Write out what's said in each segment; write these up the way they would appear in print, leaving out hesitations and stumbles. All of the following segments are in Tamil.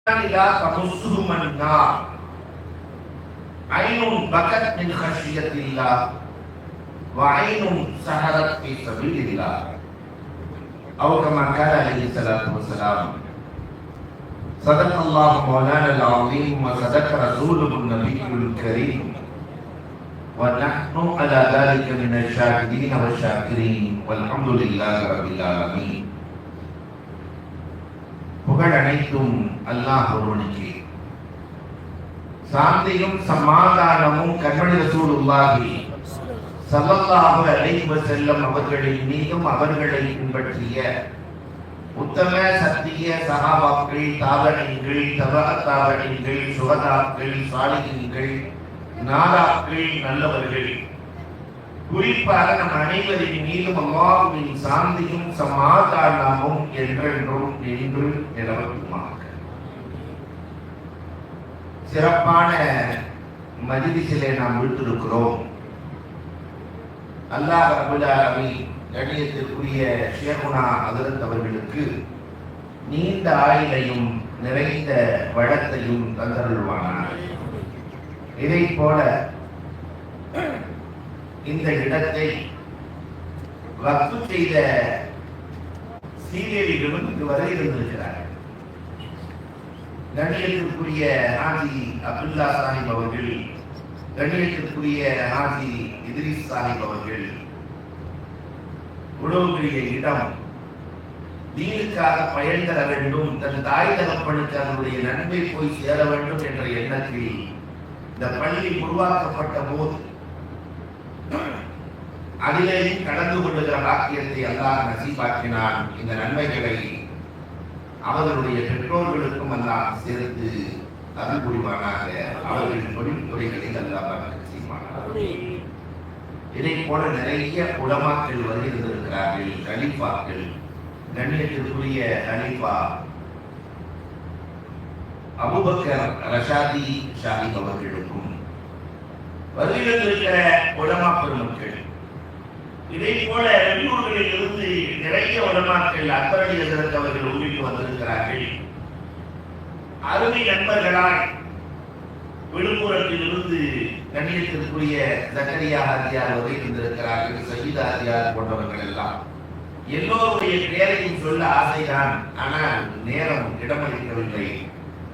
لا تمسهم النار عين بكت من خشية الله وعين سهرت في سبيل الله أو كما قال عليه الصلاة والسلام. صدق الله مولانا العظيم وصدق رسوله النبي الكريم ونحن على ذلك من الشاهدين والشاكرين والحمد لله رب العالمين. புகழ் அனைத்தும் அல்லாஹ் ஒருவனுக்கே. சாந்தியும் சமாதானமும் கண்மணி ரசூலுல்லாஹி ஸல்லல்லாஹு அலைஹி வஸல்லம் அவர்களின் மீதும் அவர்களை பின்பற்றிய உத்தம சத்திய சஹாபாக்கள், தாபஈன்கள், தபஅத் தாபஈன்கள், சுஹதாக்கள், சாலிஹீன்கள், நாதாக்கள், நல்லவர்கள், குறிப்பாக நம் அனைவரின் மீதும் அல்லாஹ்வின் சாந்தியும் சமாதானமும் என்றென்றும் நின்று நிலவட்டுமாக. சிறப்பான மஜ்லிஸிலே நாம் விட்டிருக்கிறோம். அல்லாஹ் ரப்பல் ஆலமீன் கண்ணியத்திற்குரிய ஷேகுனா ஹஜ்ரத் அவர்களுக்கு நீண்ட ஆயுளையும் நிறைந்த வளத்தையும் தந்தருள்வானார். இதை போல இந்த இடத்தை வக்ஃப் செய்த சீரியலிலும் இதுவரை இருந்திருக்கிறார். கண்ணியத்திற்குரிய ஹாஜி அப்துல்லா சாஹிப் அவர்கள், கண்ணியத்திற்குரிய ஹாஜி இத்ரிஸ் சாஹிப் அவர்கள் இவ்வளவு பெரிய இடம் தீனுக்காக பயன் தர வேண்டும், தன் தாய் தகப்பனுக்கு அதனுடைய நன்மை போய் சேர வேண்டும் என்ற எண்ணத்தில் இந்த பள்ளி உருவாக்கப்பட்ட போது அதிலேயும் கடந்து கொள்ளுகிற பாக்கியத்தை அல்லாஹ் நசீபாக்கினான். இந்த நன்மைகளை அவர்களுடைய பெற்றோர்களுக்கும் அல்லாஹ் சேர்த்து அருள் புரிவானாக. அவர்களின் தொழில்துறைகளில் அல்லாஹ் செய்வானாக. இதை போல நிறைய உலமாக்கள் வருகிறார்கள், கலீஃபாக்கள். கண்ணியத்திற்குரிய கலீஃபா அபூபக்கர் ரஷாதி ஷாஹிப் அவர்களுக்கும் வருகையில் இருக்கிற உலமா பெருமக்கள், இதை போல வெளியூர்களில் இருந்து நிறைய உலமாக்கள் அக்கறை அவர்கள் உள்ளிட்டு வந்திருக்கிறார்கள். அருமை நண்பர்களால் விழுப்புரத்தில் இருந்து கண்ணியத்திற்குரிய ஜக்கரியா ஹாஜியார் வரை இருந்திருக்கிறார்கள், சஹீதா ஹாஜியார் போன்றவர்கள் எல்லாம். எல்லோருடைய பெயரையும் சொல்ல ஆசைதான், ஆனால் நேரம் இடமளிக்கவில்லை.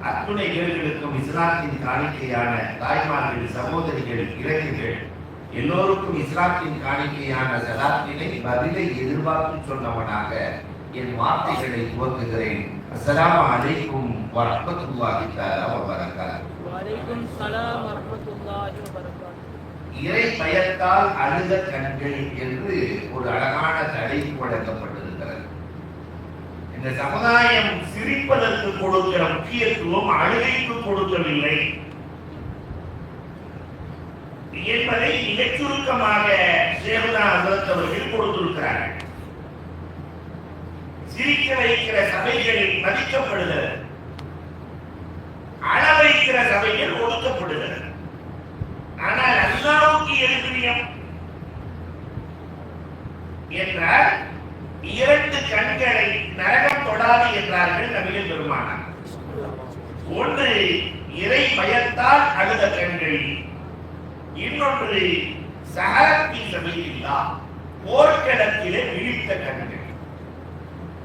அத்துணை பேர்களுக்கும் இஸ்லாத்தின் காணிக்கையான தாய்மார்கள், சகோதரிகள், இளைஞர்கள் எல்லோருக்கும் இஸ்லாத்தின் காணிக்கையான சலாத்தினை பதிலை எதிர்பார்த்து சொன்னவனாக என் வார்த்தைகளை துவக்குகிறேன். அஸ்ஸலாமு அலைக்கும் வரஹ்மத்துல்லாஹி தஆலா வ பரகாத்துஹு. வலைக்கும் ஸலாம் வரஹ்மத்துல்லாஹி வ பரகாத்துஹு. இறை பயத்தால் அழுத கண்கள் என்று ஒரு அழகான தலைப்பு வழங்கப்பட்டிருக்கிறது. இந்த சமுதாயம் சிரிப்பதற்கு கொடுக்கிற முக்கியத்துவம் அழுகைக்கு கொடுக்கவில்லை என்பதை மிகச் சுருக்கமாக ஷேகுனா ஹஜ்ரத் அவர்கள் கொடுத்திருக்கிறார்கள். சிரிக்க வைக்கிற சபைகள் மதிக்கப்படுகிறது, அழ வைக்கிற சபைகள் ஒடுக்கப்படுகிறது. ஆனால் அல்லாஹ்வுக்கு எது பிரியம் என்றால் இரண்டு கண்களை நரகம் தொடாது என்றார்கள் நபிகள் பெருமானார். ஒன்று இறை பயத்தால் அழுத கண்கள், இன்னொன்று சஹரத்தி சபீலில்லா போர்க்களத்திலே விழித்த கண்கள்.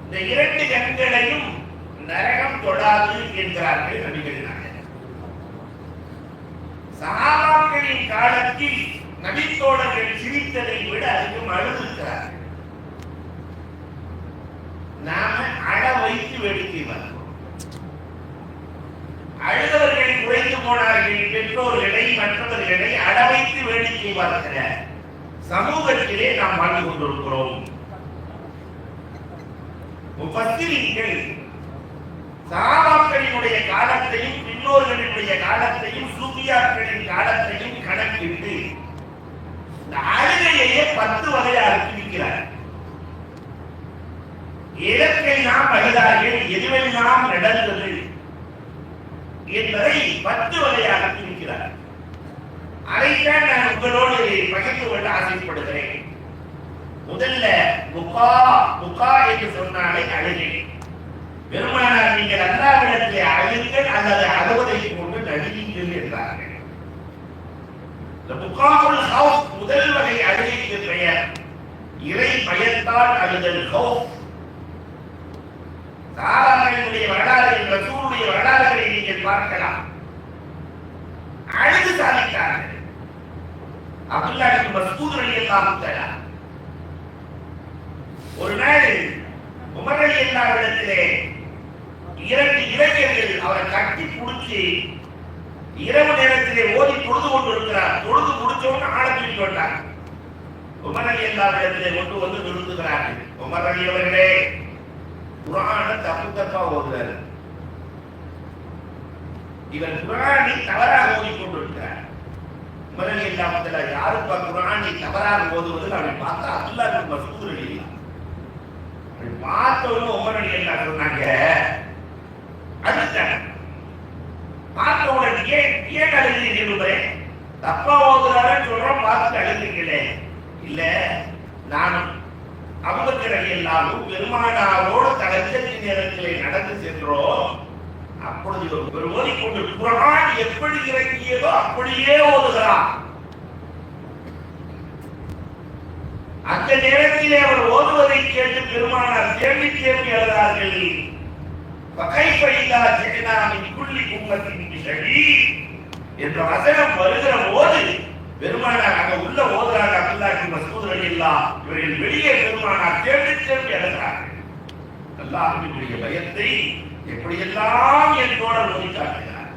இந்த இரண்டு கண்களையும் நரகம் தொடாது என்கிறார்கள் நபிகள் நாயகம். சஹாபாக்களின் காலத்தில் நபித்தோழர்கள் சிரித்ததை விட அதிகம் அழுதிருக்கிறார்கள். நாம அழ வைத்து வேடிக்கை பார்க்கிறோம். அழுதவர்களை குறைந்து போனார்கள், பெற்றோர்களை மற்றவர்களை அழ வைத்து வேடிக்கை பார்க்கிற சமூகத்திலே நாம் வாழ்ந்து கொண்டிருக்கிறோம். முஃபஸ்ஸிரீன்கள் சஹாபாக்களினுடைய காலத்தையும் பின்னோர்களினுடைய காலத்தையும் சூஃபியாக்களின் காலத்தையும் கணக்கிட்டு இந்த அழுகையை 10 வகையாக பிரிக்கிறார். எதற்கெல்லாம் அழுதார்கள், எதுவெல்லாம் நடந்தது என்பதை 10 வகையாக பிரிக்கிறார். அதைத்தான் நான் உங்களோடு பகிர்ந்து கொள்ள ஆசைப்படுகிறேன். முதல்ல புகா என்று சொன்னாலே அழுகை. பெருமானார் நீங்கள் அல்லாஹ்விடத்திலே அழுங்கள் அல்லது அழுவதை கொண்டு நடியுங்கள் என்றார்கள். புகாவுல் ஹவுஃப் முதல் வகை அழுகைக்கு பெயர் இறை பயத்தால் அழுதல் ஹவுஃப். சாரானுடைய வரலாறு, ரசூலுடைய வரலாறுகளை நீங்கள் பார்க்கலாம். அழுது சாதித்தார்கள். அப்துல்லாஹ் இப்னு மஸ்ஊத் ரலியல்லாஹு தஆலா ஒரு நாள் உமர் ரலியல்லாஹு இடத்திலே இரண்டு இளைஞர்கள் அவரை கட்டி பிடிச்சி இரவு நேரத்திலே ஓதி தொழுது கொண்டு இருக்கிறார். தொழுது முடிச்சவங்க ஆழத்தில் கொண்டார். உமர் ரலியல்லாஹு இடத்திலே கொண்டு வந்து நிறுத்துகிறார்கள். உமர் ரலி அவர்களே, குர்ஆனை தப்பா ஓதுறாரு. இவர் குர்ஆனை தவறாக ஓதிக்கொண்டிருக்கிறார். உமர் ரலியல்லாஹு தஆலா யாருப்பா குர்ஆனை தவறாக ஓதுவது அப்படின்னு பார்த்தா அப்துல்லாஹ் இப்னு மஸ்ஊத் ரலியல்லாஹு பார்த்தவங்க உமர் ரலியல்லாஹு சொன்னாங்க, அதுதான் பார்த்தவங்க ஏன் அழுகிறீங்க? தப்பா ஓதுறாருன்னு சொல்றோம், பார்த்து அழுகிறீங்களே. இல்ல, நானும் அபூபக்கர் ரலியல்லாஹு பெருமானாரோடு தஹஜ்ஜத் நேரத்திலே நடந்து சென்றோம். அப்பொழுது ஒரு ஓதிக்கொண்டு குர்ஆன் எப்படி இறங்கியதோ அப்படியே ஓதுகிறார். அந்த நேரத்திலே அவர் ஓதுவதை கேட்டு பெருமானார் தேம்பி தேம்பி அழுதார்கள். فَكَيْفَ إِذَا جِئْنَا مِنْ كُلِّ أُمَّةٍ بِشَهِيدٍ என்ற வசனம் வருகிற போது பெருமானார் அங்க உள்ள ஓதுறாங்க. அப்துல்லாஹ் இப்னு மஸ்ஊத் ரலியல்லாஹு இவர்கள் வெளியே பெருமானார் தேம்பி தேம்பி அழுதார்கள். அல்லாஹ்வுடைய பயத்தை எப்படியெல்லாம் என் தோழர் ஓதி காட்டுகிறார்.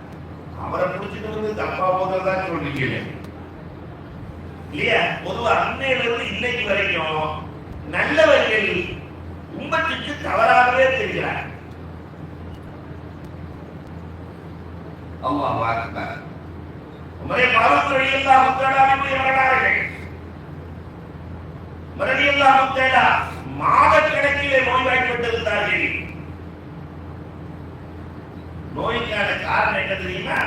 அவரை பிடிச்சிட்டு வந்து தப்பா ஓதுறதா சொல்றீங்க இல்லையா? பொதுவா அன்னையிலிருந்து இன்னைக்கு வரைக்கும் நல்லவர்கள் உம்மத்துக்கு தவறாகவே தெரிகிறார். அல்லாஹ் அக்பர். உமர் ஃபாரூக் ரலியல்லாஹு தஆலாவுடைய வரலாறுகள். உமர் ரலியல்லாஹு தஆலா மாதக்கணக்கிலே நோய்வாய்ப்பட்டிருந்தார்கள். நோய்க்கான காரணம் என்ன தெரியுமா?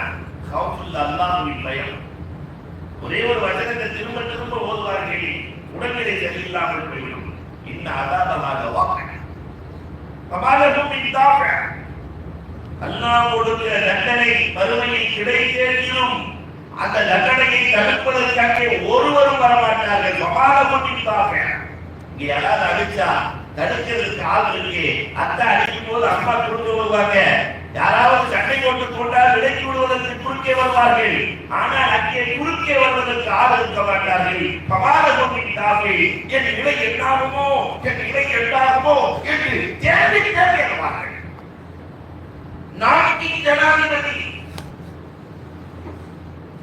ஹவுஃபுல் அல்லாஹ்வின் பயம். ஒரே ஒரு வசனத்தை திரும்ப திரும்ப ஓதுவார்கள், உடல்நிலை சரியில்லாமல் போய்விடும். இன்ன அதாபஹ வாक़ி ஃபமாலஹும் மின் தாஃபி. அல்லாஹ் கொடுக்கிற தண்டனை மறுமையில் கிடைத்தேனும் அந்த தண்டனையை தடுப்பதற்காக ஒருவரும் வரமாட்டார்கள். ஃபமாலஹும் மின் தாஃபி. இங்க யாராவது அடிச்சா தடுக்கிறதுக்கு ஆள் இருக்கு. அத்தை அடிக்கும் போது அம்மா குறுக்க வருவாங்க. யாராவது சண்டை போட்டு கொண்டால் விலக்கி விடுவதற்கு குறுக்கே வருவார்கள். ஆனால் அங்கே குறுக்கே வருவதற்கு ஆள் இருக்க மாட்டார்கள். பவாலகமின் தாபி, என் நிலை என்னாகுமோ, என் நிலை என்னாகுமோ என்று தேடி தேடி வருவார்கள். நாட்டின் ஜனாதிபதி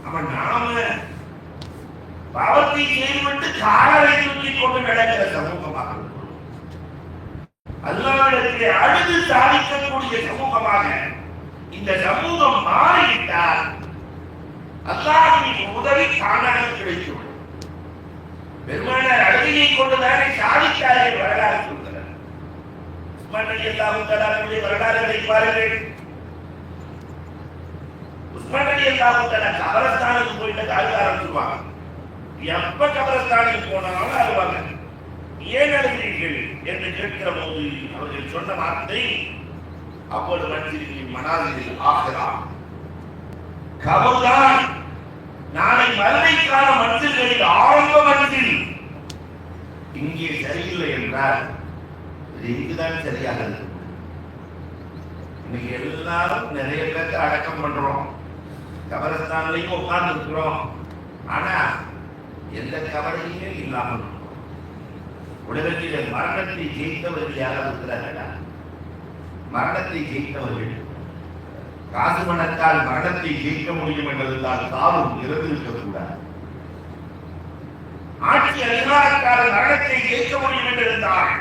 அவன் நாம பாவத்தை செய்துவிட்டு காலரை தூக்கிக் கொண்டு நடக்கிற சமூகமாக, அல்லாஹ்விடத்திலே அழுது சாதிக்கக்கூடிய சமூகமாக இந்த சமூகம் மாறிவிட்டால் அல்லாஹ்வின் உதவி தானாக கிடைக்கும். பெருமானார் அழுகையை கொண்டுதானே சாதித்தார்கள். வரலாறு சொல்கிறார். உஸ்மான் ரலியல்லாஹு தஆலாவுடைய வரலாறுகளை பாருங்கள். உஸ்மான் ரலியல்லாஹு தஆலா கபரஸ்தானுக்கு போயிட்டு அழுக ஆரம்பிச்சுவாங்க. எப்ப கபரஸ்தானுக்கு போனாலும் அழுவாங்க. ஏன் அழுகிறீர்கள் என்று கேட்கிற போது அவர்கள் சொன்ன வார்த்தை, அப்போது மன்சிலின் மனாசில் ஆகிறா, கபர்தான் நாளை மறுமைக்கான மன்சில்களில் ஆரம்ப மன்சில். இங்கே சரியில்லை என்றால் இதுதான் சரியாக இருக்கு. இன்னைக்கு எல்லாரும் நிறைய பேருக்கு அடக்கம் பண்றோம், கபரஸ்தான்லையும் உட்கார்ந்து இருக்கிறோம். ஆனா எந்த கவலையுமே இல்லாமல் உலகத்திலே மரணத்தை ஜெயித்தவர்கள் யாராவது இருக்கிறார்களா? மரணத்தை ஜெயித்தவர்கள் காசு பணத்தால் மரணத்தை ஜெயிக்க முடியும் என்பதால் தாவும் இறந்திருக்கக்கூடாது. ஆட்சி அதிகாரத்தால் மரணத்தை ஜெயிக்க முடியும் என்றிருந்தால்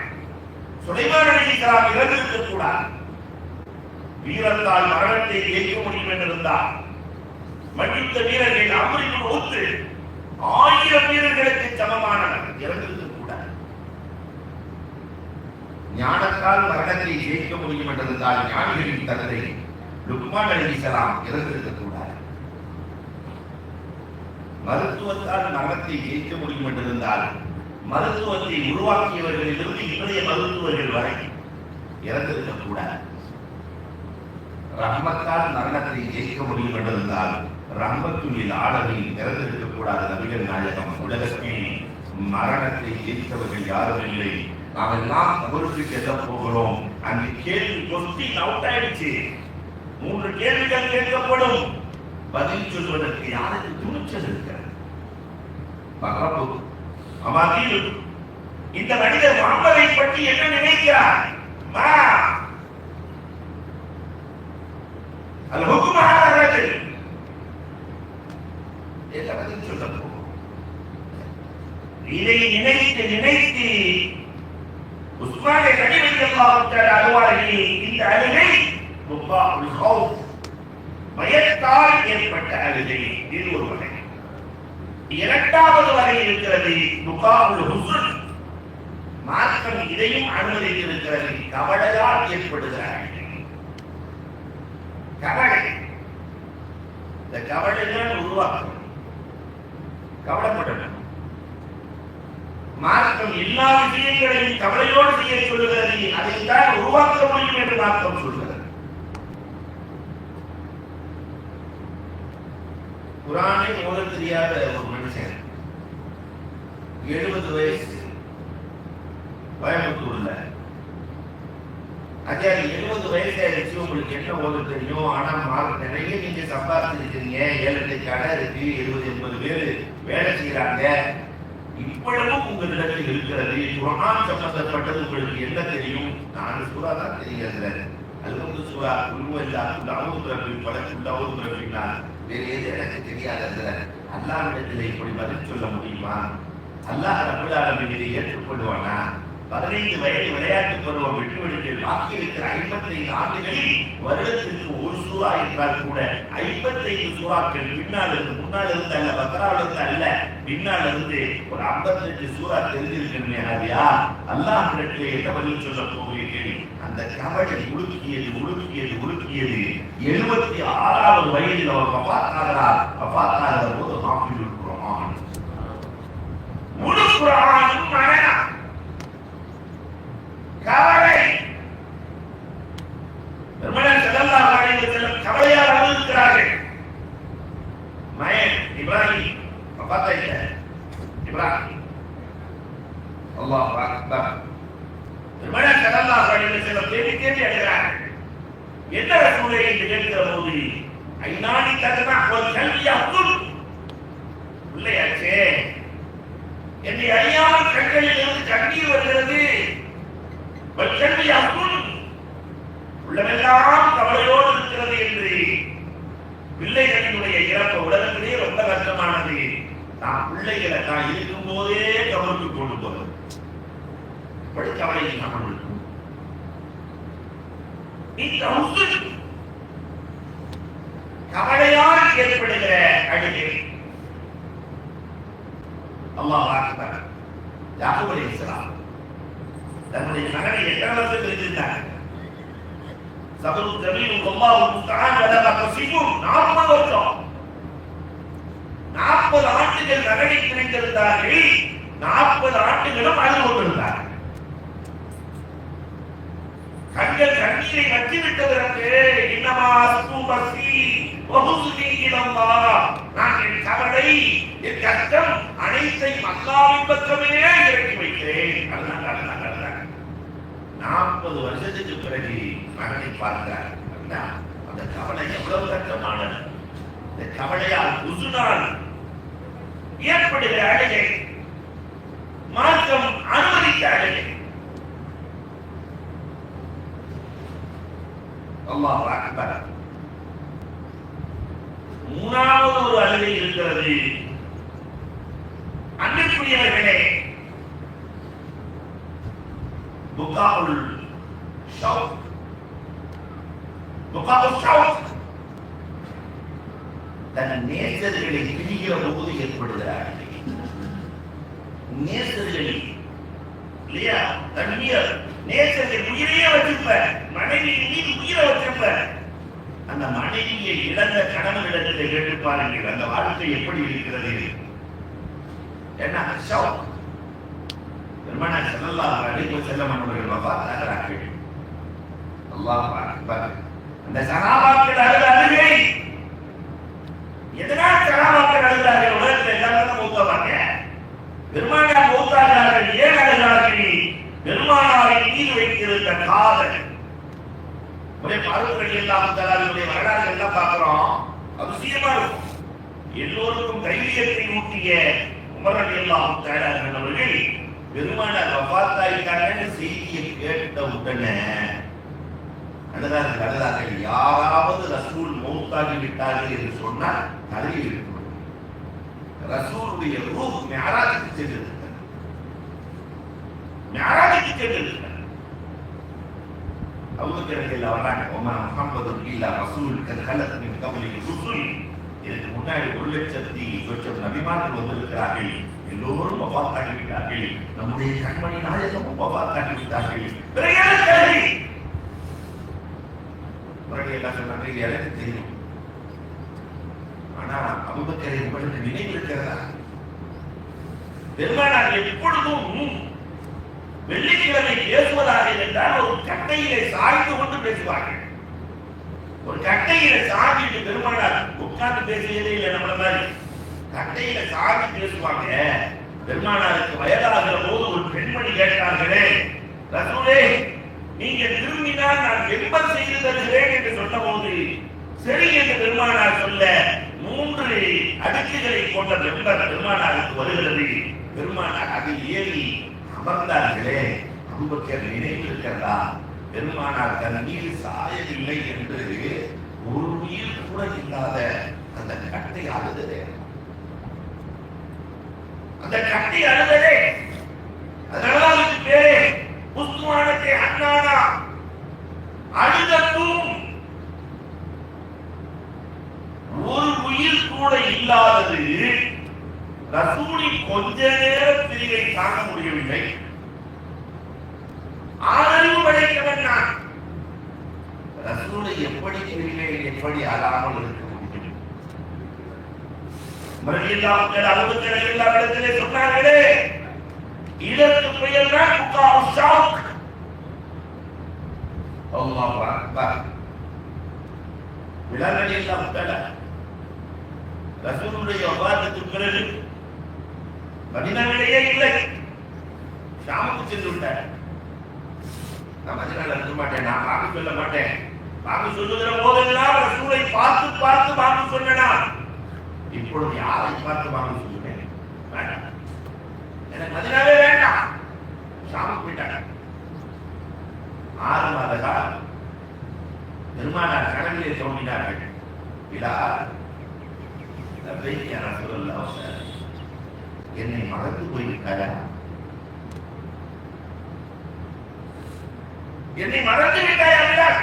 சுலைமான் அலைஹிஸ்ஸலாம் இறந்திருக்கக்கூடாது. வீரத்தால் மரணத்தை ஜெயிக்க முடியும் என்றிருந்தால் மன்னித்த வீரர்கள் அம்ரின் ஒத்து 1000 வீரர்களுக்கு சமமானவர் இறந்திருக்கக்கூடாது. ஞானத்தால் மரணத்தை ஜெயிக்க முடியும் என்றிருந்தால் ஞானிகளின் தந்தை லுக்மான் அலைஹிஸ்ஸலாம் இறந்திருக்கக்கூடாது. மருத்துவத்தால் மரணத்தை ஜெயிக்க முடியும் என்றிருந்தால் மருத்துவத்தை உருவாக்கியவர்களிலிருந்து இன்றைய மருத்துவர்கள் வரை இறந்திருக்கக்கூடாது. ரஹ்மத்தால் மரணத்தை ஜெயிக்க முடியும் என்றிருந்தால் ரஹ்மத்துல் ஆலமீன் திறந்திருக்கக்கூடாத நபிகள் நாயகம் உலகமே மரணத்தை ஜெயித்தவர்கள் யாரும் இல்லை. நாம் எல்லாம் கபருக்கு செல்ல போகிறோம். அந்த கேள்வி கொஸ்டின் அவுட் ஆயிடுச்சு. 3 கேள்விகள் கேட்கப்படும். பதில் சொல்வதற்கு யாருக்கு துணிச்சல் இருக்கிறது? அமாதீல் இந்த மனிதர் முகமதை பற்றி என்ன நினைக்கிறார்? இதை நினைத்து நினைத்து உஸ்மானை ரலியல்லாஹு அன்ஹு இந்த அழுகை புகாஉல் ஹவுஃப் பயத்தால் ஏற்பட்ட அழுகை. இது ஒரு வகை. இரண்டாவது வகை இருக்கிறது புகாஉல் ஹுஸ்ன். மார்க்கம் இதையும் அனுமதித்திருக்கிறது. கவலையால் ஏற்படுகிற அழுகை. கவலை, இந்த கவலைதான் உருவாக்கும். கவலைப்படணும். மார்க்கம் எல்லா விஷயங்களையும் கவலையோடு செய்ய சொல்லுகிறது. அதைத்தான் உருவாக்க முடியும் என்று மார்க்கம் சொல்கிறது. குர்ஆனை ஓத தெரியாத ஒரு மனுஷன் 70 வயசு கோயம்புத்தூர்ல, அதே 70 வயசு ஆயிடுச்சு, உங்களுக்கு என்ன ஓத தெரியும்? ஆனா நிறைய நீங்க சம்பாதிச்சிருக்கீங்க, 7-8 கடை இருக்கு, 70-80 பேர் வேலை செய்யறாங்க. இவ்வளவும் உங்களிடத்தில் இருக்கிறது. குர்ஆன் சம்பந்தப்பட்டது உங்களுக்கு என்ன தெரியும்? 4 சூரா தான் தெரியாது. அல்ஹம்து சூரா, குல்ஹுவல்லா, அஊது பிரபில் ஃபலக், அஊது பிரபில் நாஸ். வேறு எது எனக்கு தெரியாது. அல்லாஹ்விடத்தில் இப்படி பதில் சொல்ல முடியுமா? அல்லாஹ் ரப்பல் ஆலமீன் இதை ஏற்றுக்கொள்வானா? 15 வயது விளையாட்டு பருவம் விட்டுவிட்டு பாக்கி இருக்கிற 55 ஆண்டுகளில் வருடத்திற்கு ஒரு சூறா என்றால் கூட 55 சூறாக்கள் பின்னால் இருந்து, முன்னால் இருந்து அல்ல, பக்ராவிலிருந்து அல்ல, பின்னால் இருந்து ஒரு 58 சூறா தெரிஞ்சிருக்கணுமே. அதுயா அல்லாஹ்விடத்தில் என்ன பதில் சொல்ல போகிறீர்கள்? அந்த கவலை உலுக்கியது 76வது வயதில் அவர் வஃபாத்தாகிற போது ஹாஃபிதுல் குர்ஆன், முழு குர்ஆனும் மரணம். கவலை. பெருமானார் ஸல்லல்லாஹு அலைஹி வஸல்லம் கவலையால் அழுகிறார்கள். மயன் இப்ராஹிம் வஃபாத்தாயிட்ட இப்ராஹிம், அல்லாஹ் அக்பர். பெருமானார் ஸல்லல்லாஹு அலைஹி வஸல்லம் தேடி அழுகிறார்கள். என்ன ரசூலே என்று கேட்கிற போது ஐநானி தகனா ஒரு கல்வி அப்துல் பிள்ளையாச்சே, என்னை அறியாமல் கண்களில் இருந்து கண்ணீர் வருகிறது. கல்வி அப்துல் உள்ளமெல்லாம் கவலையோடு இருக்கிறது என்று. பிள்ளைகளினுடைய இறப்பு உலகத்திலே ரொம்ப கஷ்டமானது. நான் பிள்ளைகளை நான் இருக்கும் போதே கவலைக்கு கொண்டு போறது படி கவலை இல்லாமல் இருக்கும். கவலையால் ஏற்படுகிற அழுகை. அல்லாஹ் அக்பர். யாக்கூப் அலைஹிஸ்ஸலாம் தன்னுடைய மகனை 8 வருஷம் இருந்திருந்தாங்க. சபரு ஜமீல் அல்லாஹ் முஸ்தஆன் வலா தஸிபும் 40 வருஷம், 40 ஆண்டுகள் மகனை பிரிந்திருந்தார்கள். 40 ஆண்டுகளும் அழுது கொண்டிருந்தார்கள். கண்கள் கண்ணீரை வற்றிவிட்டதற்கு இன்னமா அஸ்பூபசி வஹுஸ்னி இலல்லாஹ், நான் என் கவலை, என் கஷ்டம் அனைத்தையும் அல்லாஹ்வின் பக்கமே இறக்கி வைக்கிறேன். 40 வருஷத்துக்கு பிறகு மகனை பார்த்தார். அந்த கவலை எவ்வளவு கஷ்டமானது. இந்த கவலையால் உசுனால் ஏற்படுகிற அழுகை மார்க்கம் அனுமதித்த அழுகை. அல்லாஹ் அக்பர். மூணாவது ஒரு அழுகை இருக்கிறது. அன்பிற்குரியவர்களே, புகாஉல் ஷௌக். புகாஉல் ஷௌக் தன் நேசர்களை பிரிகிற போது ஏற்படுகிற அழுகை. நேசர்களை இல்லையா, தண்ணீர் நேசர்கள் உயிரையே வச்சிருப்ப, மனைவியின் மீது உயிரை வச்சிருப்ப, அந்த மனைவியை இழந்த கணவனிடத்தை கேட்டுப்பாருங்கள், அந்த வாழ்க்கை எப்படி இருக்கிறது? என்ன ஷௌக். பெருமானார் ஸல்லல்லாஹு அலைஹி வஸல்லம் அவர்கள் வஃபாத்தாகிறார்கள். அல்லாஹ் அக்பர். அந்த சகாபாக்கள் அழுகை எதனால் சகாபாக்கள் அழுகிறார்கள்? உலகத்தில் எல்லாரும் மூத்தவாங்க. பெருமானார் மூத்தார்கள். ஏன் அழுகிறார்கள்? பெருமானாரின் மீது வைத்திருந்த காதல். ஒரே பாருங்கள், எல்லாம் தராருடைய வரலாறு எல்லாம் பார்க்கிறோம். அவசியமா இருக்கும். எல்லோருக்கும் தைரியத்தை ஊட்டிய உமர் எல்லாம் தரார்கள். பெருமானார் வஃபாத்தாயிட்டாங்கன்னு செய்தியை கேட்ட உடனே அழுதார்கள். யாராவது ரசூல் மௌத்தாகி விட்டார்கள் என்று சொன்னால் தலையில் இருக்கும். ரசூலுடைய ரூஹ் மிஅராஜுக்கு சென்றிருக்கிறது. மிஅராஜுக்கு சென்றிருக்கிறது. அபூபக்கர் ரலியல்லாஹு அன்ஹு வமா முஹம்மதுன் இல்லா ரசூல் கத் ஹலத் மின் கப்லிஹி ருசுல். இதற்கு முன்னாடி 1,00,000 நபிமார்கள் வந்திருக்கிறார்கள். எல்லோரும் வஃபாத்தாகி விட்டார்கள். நம்முடைய கண்மணி நாயகமும் வஃபாத்தாகி விட்டார்கள். எனக்கு தெரியும். ஆனா அபூபக்கரை உங்களுக்கு நினைவு இருக்கிறதா? பெருமானார் எப்பொழுதும் வெள்ளிக்கிழமை பேசுவதாக இருந்தால் ஒரு கட்டையிலே சாய்ந்து கொண்டு பேசுவார்கள். ஒரு கட்டையில சாஞ்சிட்டு பெருமானார் உட்கார்ந்து பேசியதே இல்லை. நம்மள மாதிரி கட்டையில சாஞ்சி பேசுவாங்க. பெருமானாருக்கு வயதாகிற போது ஒரு பெண்மணி கேட்டார்களே, ரசூலே நீங்க திரும்பினால் நான் வெம்பல் செய்து தருகிறேன் என்று சொன்ன போது சரி என்று பெருமானார் சொல்ல 3 அடுக்குகளை கொண்ட வெம்பல் பெருமானாருக்கு வருகிறது. பெருமானார் அதில் ஏறி அமர்ந்தார்களே. அபூபக்கர் நினைவு இருக்கிறதா? பெருமானார் தன் மீது சாயவில்லை என்று ஒரு உயிர் கூட இல்லாத அந்த கட்டை அழுததே. அந்த கட்டை அழுததே. அதனால அதுக்கு பேரே உஸ்மானத்தை அண்ணானா அழுதத்தும். ஒரு உயிர் கூட இல்லாதது ரசூலின் கொஞ்ச நேர பிரிவை காண முடியவில்லை. ஆதரவு படைத்தவன் நான். ரசூலை எப்படி பிரிவே எப்படி அழாமல் இருக்க முடியும்? மறுபடியும் அபூபக்கர் இடத்திலே சொன்னார்களே, இதற்கு பெயர் தான் புகாஉ ஷாக். அல்லாஹ் அக்பர். பிலால் ரலியல்லாஹு தஆலா ரசூலுடைய வஃபாத்துக்கு பிறகு மதீனாவிலேயே இல்லை, ஷாமுக்கு சென்று விட்டார். நான் மதீனாவில் இருக்க மாட்டேன், நான் வாங்க சொல்ல மாட்டேன். வாங்க சொல்லுகிற போதெல்லாம் ரசூலை பார்த்து பார்த்து வாங்க சொன்னா, இப்பொழுது யாரை பார்த்து வாங்க சொல்லுவேன்? வேண்டாம், எனக்கு மதீனாவே வேண்டாம், ஷாமுக்கு போயிட்டாங்க. 6 மாத காலம் பெருமானார் கனவிலே தோன்றினார்கள். பிலால், லப்பைக் யா ரசூலல்லாஹ், என்னை மறந்து போய்விட்டாயா? என்னை மறந்து விட்டாயா பிலால்?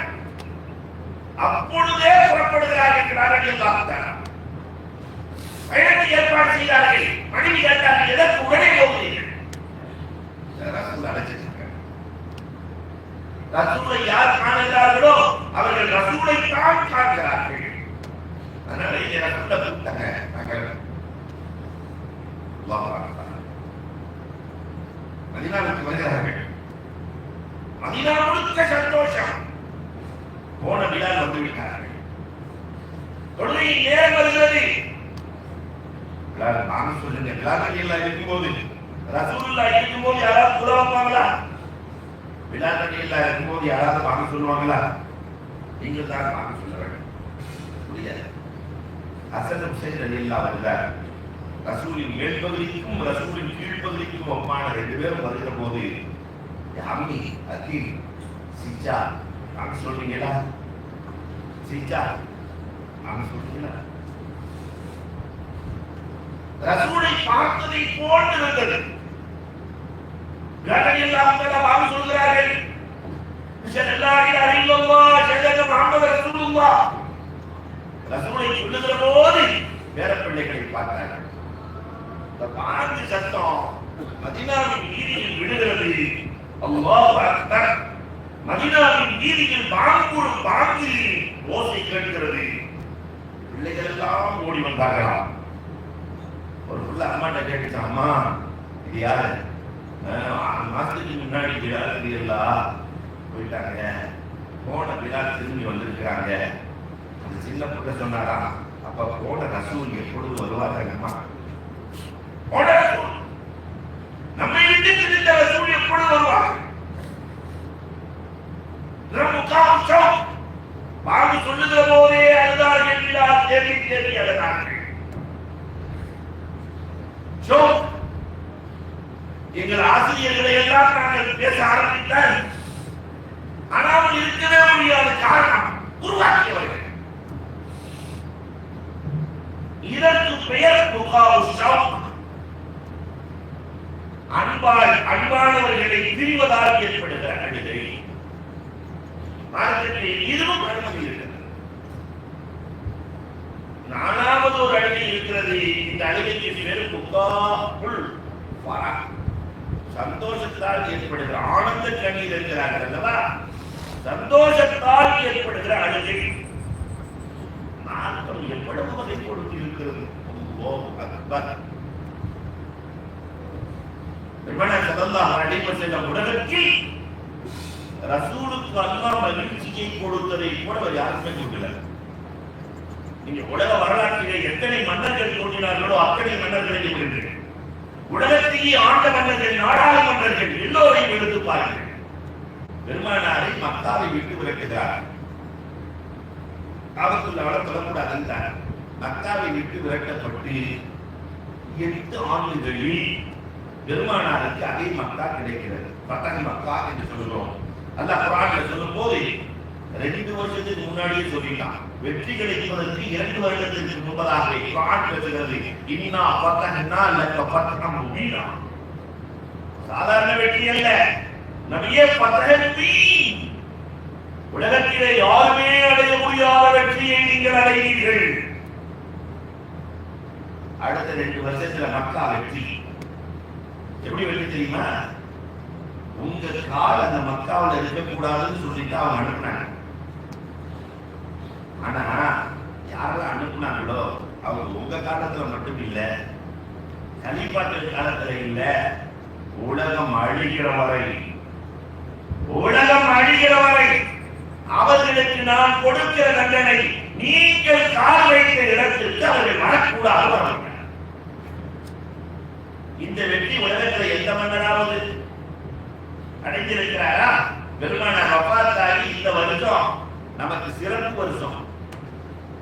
அப்பொழுதே புறப்படுகிறார்கள். பயணத்தை ஏற்பாடு செய்தார்கள். மனைவி கேட்டார்கள், எதற்கு உடனே போகிறீர்கள்? ரசூல் அழைச்சிருக்காங்க. ரசூலை யார் காணுகிறார்களோ அவர்கள் ரசூலை தான் காண்கிறார்கள். அதனால இங்கே ரசூலை கூப்பிட்டாங்க. மதீனாவுக்கு வருகிறார்கள். மதீனா முழுக்க சந்தோஷம். போன பிலால் வந்து விட்டார்கள். தொழுகையின் நேரம் வருகிறது. பிலால் வாங்க சொல்லுங்க. பிலால் எல்லாம் இருக்கும்போது, ரசூலுல்லாஹ் இருக்கும்போது யாராவது புலவாங்களா? பிலால் எல்லாம் இருக்கும்போது யாராவது வாங்க சொல்லுவாங்களா? நீங்கள் தான் வாங்க சொல்ல வேண்டும். முடியாது. ஹசன் ஹுசைன் ரலியல்லாஹு அன்ஹு ரசூலின் மேல்பகுதிக்கும் ரசூலின் கீழ்ப்பகுதிக்கும் ஒப்பான 2 பேரும் வருகிற போது, அம்மி அகீல் சிஜா வாங்க சொல்றீங்களா? சிஜா வாங்க சொல்றீங்களா? ரசூலை பார்த்ததை போன்றிருந்தது. ரலியல்லாஹு தஆலா வாங்க சொல்கிறார்கள். ஸல்லல்லாஹு அலைஹி வஸல்லம் முஹம்மது ரசூலுல்லாஹ். ரசூலை சொல்லுகிற போது வேற பிள்ளைகளை பார்த்தார்கள். இந்த பாங்கு சத்தம் மதீனாவின் வீதியில் விடுகிறது. அல்லாஹ் அக்பர். மதீனாவின் வீதியில் பாங்கு ஓசை கேட்கிறது. பிள்ளைகள் எல்லாம் ஓடி வந்தார்களாம். ஒரு புள்ள அம்மாட்ட கேட்டுச்சு, அம்மா இது யாரு? 6 மாசத்துக்கு முன்னாடி எல்லாம் போயிட்டாங்க. போன பிலால் திரும்பி வந்திருக்கிறாங்க. அந்த சின்ன புள்ள சொன்னாரா, அப்ப போன ரசூல் எப்பொழுது வருவார்கள்மா? நம்மை விட்டு திருந்த ரசூல் எப்பொழுது வருவார்கள்? பாவி சொல்லுகிற போதே அழுதார்கள் பிலால், தேடி தேடி அழுதார்கள். எங்கள் ஆசிரியர்களை எல்லாம் நாங்கள் பேச ஆரம்பித்தால் ஆனால் இருக்கவே முடியாத காரணம் உருவாக்கியவர்கள். இதற்கு பெயர் அன்பானவர்களை பிரிவதால் ஏற்படுகிற அழுகை. மார்க்கத்தில் இதுவும் அனுமதி இருக்கிறது. நாலாவது ஒரு அழுகை இருக்கிறது. இந்த அழுகைக்கு பேரு புகாவுல் ஃபரஹ், சந்தோஷத்தால் ஏற்படுகிற ஆனந்த கண்ணீர் இருக்கிறார்கள் அல்லவா, சந்தோஷத்தால் ஏற்படுகிற அழுகை. மார்க்கம் எவ்வளவு வகை கொடுத்து இருக்கிறது. உலகத்தில் ரசூலுக்கு அல்லாஹ் மகிழ்ச்சியை கொடுத்ததை கூட யாருமே கொடுக்கல. நீங்க உலக வரலாற்றிலே எத்தனை மன்னர்கள் தோன்றினார்களோ அத்தனை மன்னர்களை விடுங்கள். உலகத்தையே ஆண்ட மன்னர்கள், நாடாளுமன்றர்கள் எல்லோரையும் எடுத்து பாருங்கள். பெருமானாரை மக்காவை விட்டு விரட்டுகிறார். காபத்துல் அவரை சொல்லக்கூடாது என்றார். மக்காவை விட்டு விரட்டப்பட்டு 8 ஆண்டுகளில் பெருமானாருக்கு அதே மக்கா கிடைக்கிறது. பத்தக மக்கா என்று சொல்கிறோம். அல்லாஹ் குர்ஆன்ல சொல்லும் போது 2 வருஷத்துக்கு முன்னாடியே சொல்லிட்டான். வெற்றி கிடைப்பதற்கு 2 வருடத்திற்கு முன்பதாக குர்ஆன் பேசுகிறது. இன்னா ஃபதஹ்னா லக ஃபத்ஹம் முபீனா. சாதாரண வெற்றி அல்ல, நபியே ஃபத்ஹி, உலகத்திலே யாருமே அடைய முடியாத வெற்றியை நீங்கள் அடைவீர்கள். அடுத்த 2 வருஷத்துல மக்கா வெற்றி. எப்படி வெற்றி தெரியுமா? உங்க கால் அந்த மக்காவில் இருக்கக்கூடாதுன்னு சொல்லிட்டு அவங்க அனுப்புனாங்க. ஆனா யாரெல்லாம் அனுப்புனாங்களோ அவங்க உங்க காலத்துல மட்டும் இல்ல, கலிபாக்கள் காலத்துல இல்ல, உலகம் அழிகிற வரை, உலகம் அழிகிற வரை அவர்களுக்கு நான் கொடுக்கிற தண்டனை நீங்கள் கால் வைத்த இடத்திற்கு அவர்கள் வரக்கூடாது. இந்த வெற்றி உலகத்தில் எந்த மன்னராவது அடைந்திருக்கிறாரா? பெருமானார் வஃபாத்தாகி இந்த வருஷம் நமக்கு சிறப்பு வருஷம்,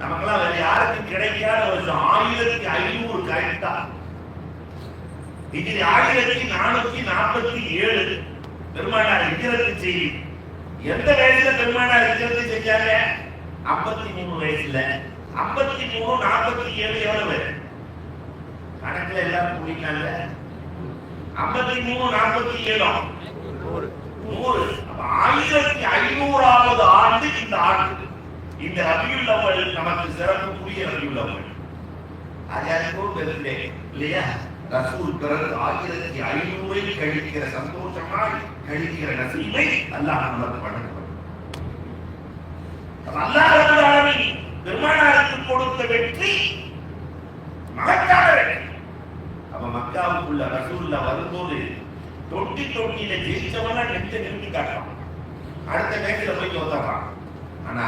நமக்கெல்லாம் வேற யாருக்கும் கிடைக்காத வருஷம். 1500 கரெக்டா ஹிஜ்ரி 1447 பெருமானார் ஹிஜ்ரத் செய்தி. எந்த வயசுல பெருமானார் ஹிஜ்ரத் செஞ்சாங்க? 53 வயசுல. 53 47 எவ்வளவு கணக்குல எல்லாம் கூடினாங்க. 53 47 100. 1500வது ஆண்டு இந்த ஆண்டு. இந்த ரபியுல் அவ்வல் நமக்கு சிறப்புக்குரிய ரபியுல் அவ்வல். அது யாருக்கோ பெருந்தே இல்லையா? ரசூல் பிறகு 1500 கழிக்கிற சந்தோஷமாய் கழிக்கிற நசீபை அல்லாஹ் நமக்கு வழங்குவார். அல்லாஹ் ரப்பல் ஆலமீன் பெருமானாருக்கு கொடுத்த வெற்றி மகத்தான வெற்றி. அப்ப மக்காவுக்குள்ள ரசூலுல்லாஹ் வரும்போது தொட்டியில ஜெயிச்சவனா நெஞ்ச நிறுத்தி காட்டுறான், அடுத்த மேட்ச்ல போய் தோத்துறான். ஆனா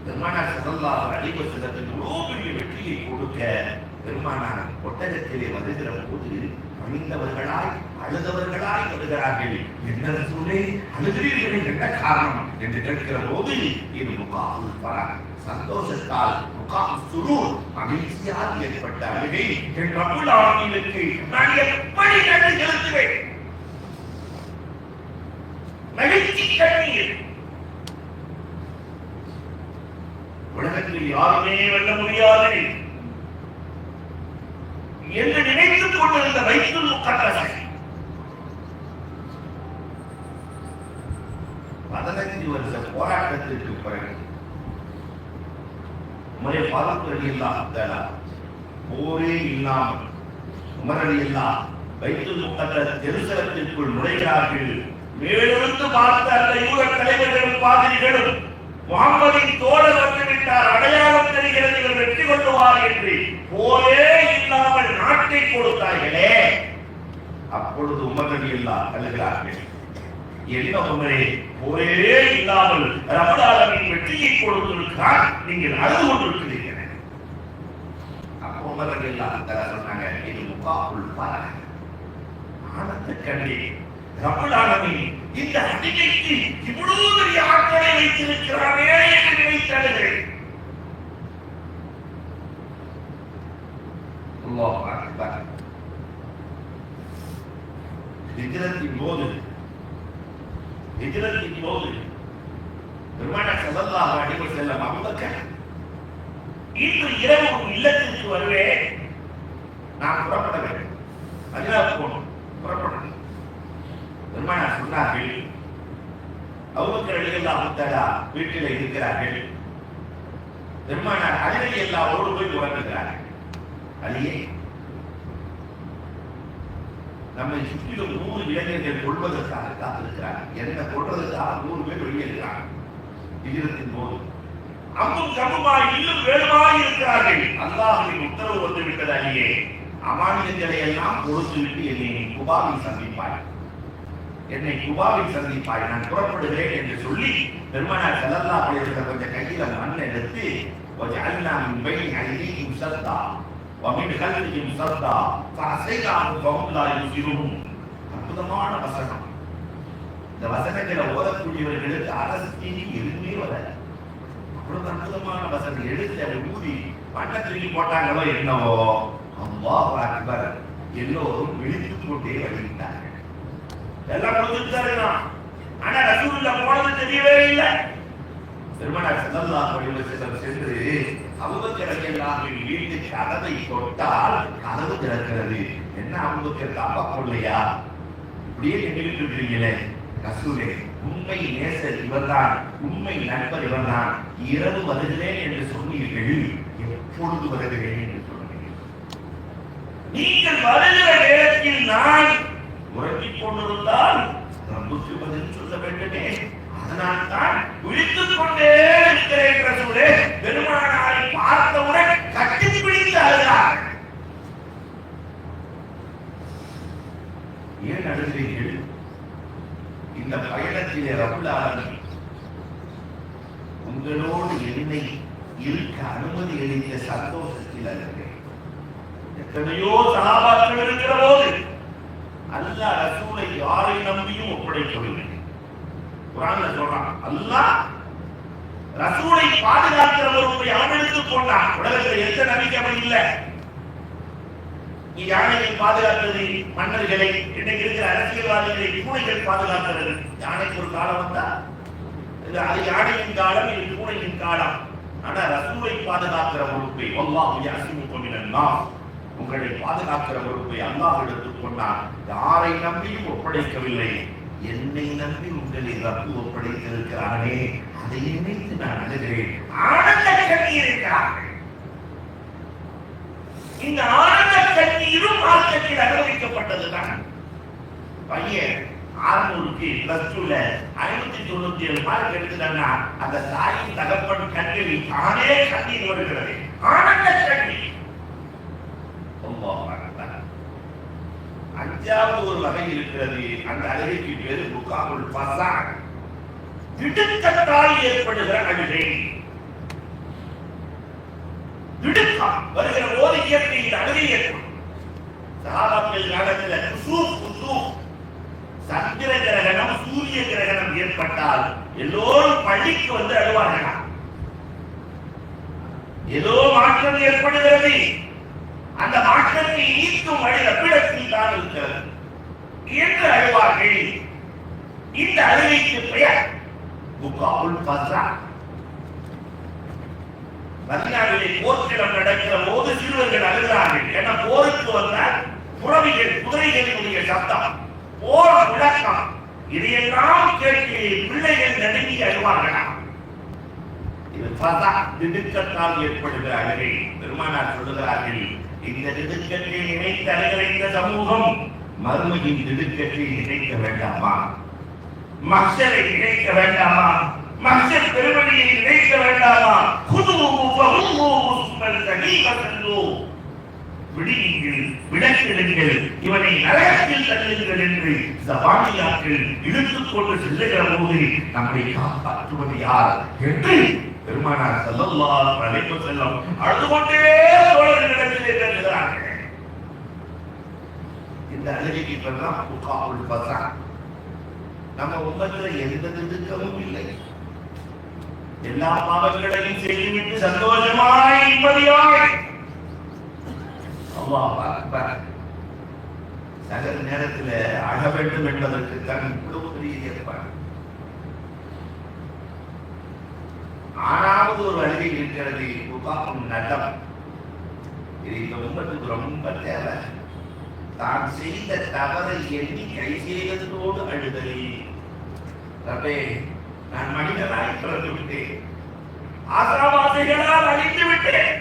பெருமானார் ஸல்லல்லாஹு அலைஹி வஸல்லம் இவ்வளவு பெரிய வெற்றியை கொடுக்க பெருமானார் ஒட்டகத்திலே வருகிற போது பணிந்தவர்களாய் அழுதவர்களாய் வருகிறார்கள். என்ன ரசூலே அழுகிறீர்கள், என்ன காரணம் என்று கேட்கிற போது இது புகாவுல் ஃபரஹ், சந்தோஷத்தால் புகாவுல் சுரூர், மகிழ்ச்சியால் ஏற்பட்ட அழுகை. என் ரப்புல் ஆலமீனுக்கு நான் எப்படி நன்றி செலுத்துவேன்? மகிழ்ச்சி கண்ணீர். உலகத்தில் யாருமே வெல்ல முடியாது என்று நினைத்துக் கொண்டிருந்த பைத்துல் முகத்தஸை 15 வருஷ போராட்டத்திற்கு பிறகு உமர் ஃபாரூக் ரலியல்லாஹு தஆலா போரே இல்லாமல் உமர் ரலியல்லாஹு பைத்துல் முகத்தஸ் ஜெருசலத்திற்குள் நுழைகிறார்கள். மேலிருந்து பார்த்த அந்த யூத தலைவர்களும் பாதிரிகளும் முகம்மதின் தோழர் வந்துவிட்டார், அடையாளம் தெரிகிறது, இவர் வெற்றி கொள்ளுவார் என்று போரே இல்லாமல் நாட்டை கொடுத்தார்களே, அப்பொழுது உமர் ரலியல்லாஹு அழுகிறார்கள். என்ன ஒன்றே ஒரே இல்லாமல் ரப்பல் ஆலமீன் வெற்றியை கொடுத்திருக்கிறார், நீங்கள் அழுது கொண்டிருக்கிறீர்கள். அப்போ உமர் ரலியல்லாஹு தஆலா சொன்னாங்க, இது முகாபுல் ஃபரஹ், ஆனந்த கண்ணீர். ரப்பல் ஆலமீன் இந்த ஹதீஸுக்கு இவ்வளவு பெரிய ஆற்றலை வைத்திருக்கிறாரே என்று நினைத்தார்கள். அல்லாஹ் அக்பர். ஹிஜ்ரத்தின் போது பெருமானார் ஸல்லல்லாஹு அலைஹி வஸல்லம் அபூபக்கர், இன்று இரவு இல்லத்திற்கு வருவேன், நான் புறப்பட வேண்டும், மதீனாவுக்கு போகணும், புறப்படணும். பெருமானார் சொன்னார்கள், அபூபக்கர் ரலியல்லாஹு தஆலா வீட்டில் இருக்கிறார்கள். பெருமானார் அலி ரலியல்லாஹு போய் உறங்குகிறார்கள். அலியே, நம்மை சுற்றிலும் 100 இளைஞர்கள் கொள்வதற்காக காத்திருக்கிறார்கள். என்ன கொள்வதற்காக 100 பேர் வெளியேறுகிறார்கள். ஹிஜ்ரத்தின் போது அம்பும் கம்புமாய் இன்னும் வேறுமாய் இருக்கிறார்கள். அல்லாஹ்வின் உத்தரவு வந்து விட்டது, அலியே, அமானியங்களை எல்லாம் கொடுத்து விட்டு என்னை குபாவில் சந்திப்பாய், நான் புறப்படுகிறேன் என்று சொல்லி பெருமானார் ஸல்லல்லாஹு அலைஹி வஸல்லம் கொஞ்சம் கையில மண் எடுத்து வஜஅல்னா மின் பைனி ஐதீஹிம் ஸத்தா வமின் கல்பிஹிம் ஸத்தா ஃபஅஸைனாஹும் ஃபஹும் லா யுஸிரூன். அற்புதமான வசனம். இந்த வசனங்களை ஓதக்கூடியவர்களுக்கு அரசியல் எதுவுமே வராது. அவ்வளவு அற்புதமான வசனம். எடுத்து அதை ஊதி மண்ணை தூக்கி போட்டாங்களோ என்னவோ, அல்லாஹ் அக்பர், எல்லோரும் விழித்துக் கொண்டே வருகின்றார்கள். எல்லாம் கொடுத்துட்டாருன்னா, ஆனா ரசூலுல்லாஹ் போனது தெரியவே இல்லை. பெருமானார் ஸல்லல்லாஹு அலைஹி வஸல்லம் சென்று அபூபக்கர் ரலியல்லாஹு அன்ஹு வீட்டு கதவை தொட்டால் கதவு திறக்கிறது. என்ன அபூபக்கர் காப்பா போடலையா, இப்படியே எண்ணிட்டு இருக்கீங்களே, ரசூலே, உண்மை நேசர் இவர்தான், உண்மை நண்பர் இவர்தான், இரவு வருகிறேன் என்று சொன்னீர்கள், எப்பொழுது வருகிறேன் என்று சொன்னீர்கள்? நீங்கள் வருகிற நேரத்தில் நான் உறங்கிக் கொண்டிருந்தால் ரப்புக்கு பதில் சொல்ல வேண்டுமே, அதனால் தான் விழித்துக் கொண்டே இருக்கிறேன். ரசூலே, பெருமானாரை பார்த்தவுடன் கட்டிப்பிடித்து அழுகிறார்கள். ஏன் அழுகிறீர்கள்? இந்த பயணத்திலே ரப்பல் ஆலமீன் உங்களோடு என்னை இருக்க அனுமதி அளித்த சந்தோஷத்தில் அழுகிறேன். எத்தனையோ சஹாபாக்கள் இருக்கிற போது அல்லாஹ் ரசூலை யாரை நம்பியும் ஒப்படைக்கவில்லை. குர்ஆன்ல சொல்றான், அல்லாஹ் ரசூலை பாதுகாக்கிற பொறுப்பை அவன் எடுத்துக் கொண்டான். உலகத்தில் எந்த நபிக்கு அப்படி இல்லை. நீ யானையை பாதுகாக்கிறது மன்னர்களை, இன்னைக்கு இருக்கிற அரசியல்வாதிகளை பூனைகள் பாதுகாக்கிறது. யானைக்கு ஒரு காலம் வந்தா அது யானையின் காலம், இது பூனையின் காலம். ஆனா ரசூலை பாதுகாக்கிற பொறுப்பை அல்லாஹ் யஸிமுக்கும் மினன் நாஸ், உங்களை பாதுகாக்கிற பொறுப்பை அல்லாஹ் எடுத்துக் கொண்டான். யாரை நம்பியும் ஒப்படைக்கவில்லை. என்னை நம்பி உங்களை ரப்பு ஒப்படைத்திருக்கிறானே, அதை நினைத்து நான் அழுகிறேன். ஆனந்த கண்ணீர் இருக்கிறார்கள். இந்த ஆனந்த கண்ணீரும் மார்க்கத்தில் அனுமதிக்கப்பட்டதுதான். பையன் 600க்கு +2ல 597 மார்க் எடுத்துட்டான்னா அந்த தாயின் தகப்பன் கண்களில் தானே கண்ணீர் வருகிறது. ஆனந்த கண்ணீர். அஞ்சாவது ஒரு வகை இருக்கிறது. அந்த அழுகைக்கு பேரு முகாபுல் ஃபஸாஹ், திடுக்கத்தால் ஏற்படுகிற அழுகை. திடுக்கம் வருகிற போது இயற்கையில் அழுகை ஏற்படும். சஹாபாக்கள் காலத்தில் சந்திர கிரகணம், சூரிய கிரகணம் ஏற்பட்டால் எல்லோரும் பள்ளிக்கு வந்து அழுவார்கள். ஏதோ மாற்றம் ஏற்படுகிறது. அந்த மாற்றத்தை நீக்கும் வழி ரப்பிடத்தில் தான் இருக்கிறது என்று அழுவார்கள். இந்த அழுகைக்கு பெயர் முகாபுல் ஃபஸாஹ். மதீனாவிலே போர்க்களம் நடக்கிற போது சிறுவர்கள் அழுகிறார்கள். ஏன்னா போருக்கு வந்தால் புறவிகள், குதிரைகளினுடைய சத்தம், போர் முழக்கம், இதையெல்லாம் கேட்டு பிள்ளைகள் நடுங்கி அழுவார்களாம். இது ஃபஸாஹ், திடுக்கத்தால் ஏற்படுகிற அழுகை. பெருமானார் சொல்லுகிறார்கள், இந்த திடுக்கத்தை நினைத்து அழுகிற இந்த சமூகம் மறுமையின் திடுக்கத்தை நினைக்க வேண்டாமா? மஹ்ஷரை நினைக்க வேண்டாமா? மஹ்ஷர் பெருமதியை நினைக்க வேண்டாமா? விடுங்கள், விளக்கிடுங்கள், இவனை நரகத்தில் தள்ளுங்கள் என்று ஜபானியாக்கள் இழுத்துக் கொண்டு செல்லுகிற போது நம்மை காப்பாற்றுவது யார் என்று பெருமானார் ஸல்லல்லாஹு அலைஹி வஸல்லம் அழுது கொண்டே தோழர்களிடத்திலே கேட்கிறார்கள். இந்த அழுகைக்கு பெறலாம் புகாவுல் பஸா. நம்ம உம்மத்தில் எந்த திடுக்கமும் இல்லை. எல்லா பாவங்களையும் செய்துவிட்டு சந்தோஷமாய் நிம்மதியாய் அல்லாஹ் அக்பர். சகல நேரத்தில் அழ வேண்டும் என்பதற்கு தான் இவ்வளவு பெரிய ஏற்பாடு. ஆறாவது ஒரு அழுகை இருக்கிறது, புகாவும் நடம். இது இந்த உம்மத்துக்கு ரொம்ப தேவை. தான் செய்த தவறை எண்ணி கை செய்ததோடு அழுதலை. ரப்பே, நான் மனிதனாய் பிறந்து விட்டேன், ஆசாவாசிகளால் அழிந்து விட்டேன்,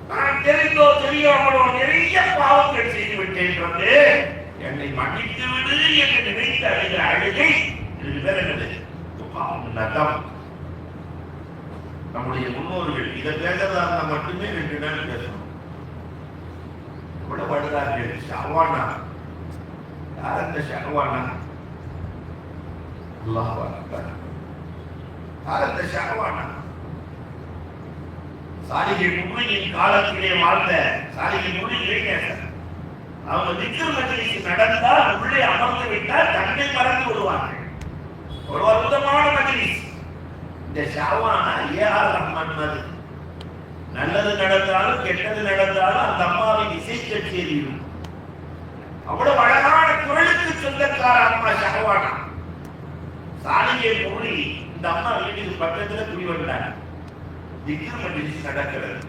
நான் தெரிந்தோ தெரியாமலோ நிறைய பாவங்கள் செய்து விட்டேன், ரப்பே என்னை மன்னித்து விடு என்று நினைத்து அழுகிற அழுகை இது பிறகுது புகாவும் நடம். நம்முடைய முன்னோர்கள் இதை பேசுறதா மட்டுமே 2 நாள் பேசணும். கூட படுறார்கள். ஷஅவானா, யார் அந்த ஷஅவானா? அல்லாஹ் அக்பர். யார் அந்த ஷஅவானா? சாலிஹ் முஹ்மினின் காலத்திலே வாழ்ந்த சாலிஹ் முஹ்மின். அவங்க திக்ர் மஜ்லிஸ் நடந்தால் உள்ளே அமர்ந்து விட்டால் தன்னை மறந்து விடுவார்கள். ஒரு அற்புதமான மஜ்லிஸ். இந்த ஷஅவானா ஏஆர் ரஹ்மான் மாதிரி நல்லது நடந்தாலும் கெட்டது நடந்தாலும் அந்த அம்மாவின் இசை கச்சேரியும் அவ்வளவு அழகான குரலுக்கு சொந்தக்கார அம்மா ஷஅவானா. சாலிஹ் முஹ்மின் இந்த அம்மா வீட்டுக்கு பக்கத்துல குடி வந்தாங்க. திக்ர் மஜ்லிஸ் நடக்கிறது,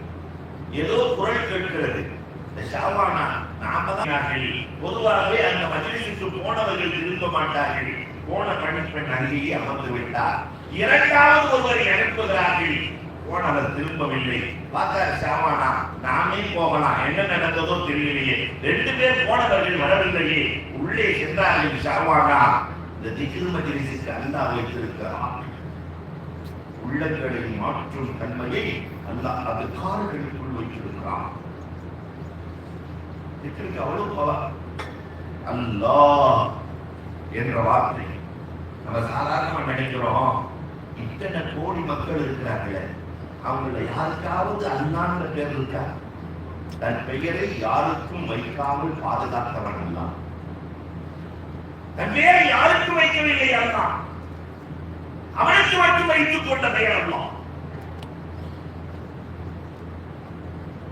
ஏதோ குரல் கேட்கிறது. இந்த ஷஅவானா நாம தான் பொதுவாகவே அந்த மஜ்லிஸுக்கு போனவர்கள் திரும்ப மாட்டார்கள். போன பணிப்பெண் அங்கேயே அமர்ந்து விட்டார். இரண்டாவது ஒருவரை அனுப்புகிறார்கள். போனவர் திரும்பவில்லை. பார்த்தார் ஷஅவானா, நாமே போகலாம், என்ன நடந்ததோ தெரியலையே. 2 பேர் போனவர்கள் வரவில்லையே. உள்ளே சென்றார்கள். ஷஅவானா, இந்த திக்ர் மஜ்லிஸுக்கு அல்லாஹ் வைத்திருக்கிறான். உள்ளங்களை மாற்றும் தன்மையை அல்லாஹ் அது கால்களுக்குள் வைத்திருக்கிறான். திக்ருக்கு அவ்வளவு பவர். அல்லாஹ் என்ற வார்த்தை நம்ம சாதாரணமா நினைக்கிறோம். இத்தனை கோடி மக்கள் இருக்கிறார்களே, அவங்கள யாருக்காவது அல்லாஹ்ன்ற பேர் இருக்கா? தன் பெயரை யாருக்கும் வைக்காமல் பாதுகாத்தவன் அல்லாஹ். தன் பெயரை யாருக்கும் வைக்கவில்லை அல்லாஹ், அவனுக்கு மட்டும் வைத்துக் கொண்ட பெயர் அல்லாஹ்.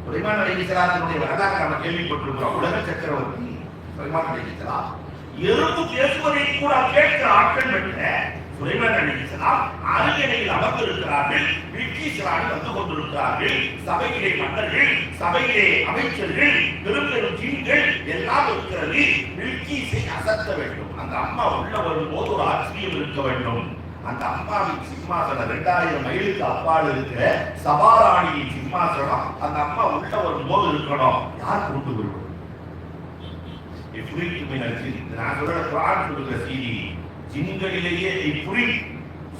சுலைமான் அலைஹிஸ்ஸலாமுடைய வரலாறு நம்ம கேள்விப்பட்டிருக்கிறோம். உலக சக்கரவர்த்தி சுலைமான் அலைஹிஸ்ஸலாம் எறும்பு பேசுவதை கூட கேட்கிற ஆட்கள் பெற்ற சுலைமான் அலைஹிஸ்ஸலாம் அரண்மனையில் அமர்ந்திருக்கிறார்கள். பில்கீஸ் வந்து கொண்டிருக்கிறார்கள். சபையிலே மன்னர்கள், சபையிலே அமைச்சர்கள், பெரும் ஜின்கள் எல்லாம் இருக்கிறது. பில்கீஸை அசத்த வேண்டும். அந்த அம்மா உள்ள வரும்போது ஒரு ஆச்சரியம் இருக்க வேண்டும். அந்த அம்மாவின் சிம்மாசனம் 2000 மைலுக்கு அப்பால் இருக்கிற சபாராணியின் சிம்மாசனம் அந்த அம்மா உள்ள வரும்போது இருக்கணும். யார் கொண்டு வருவது? நான் சொல்ற குர்ஆன் சொல்லுகிற செய்தி, ஜின்களிலேயே இப்படி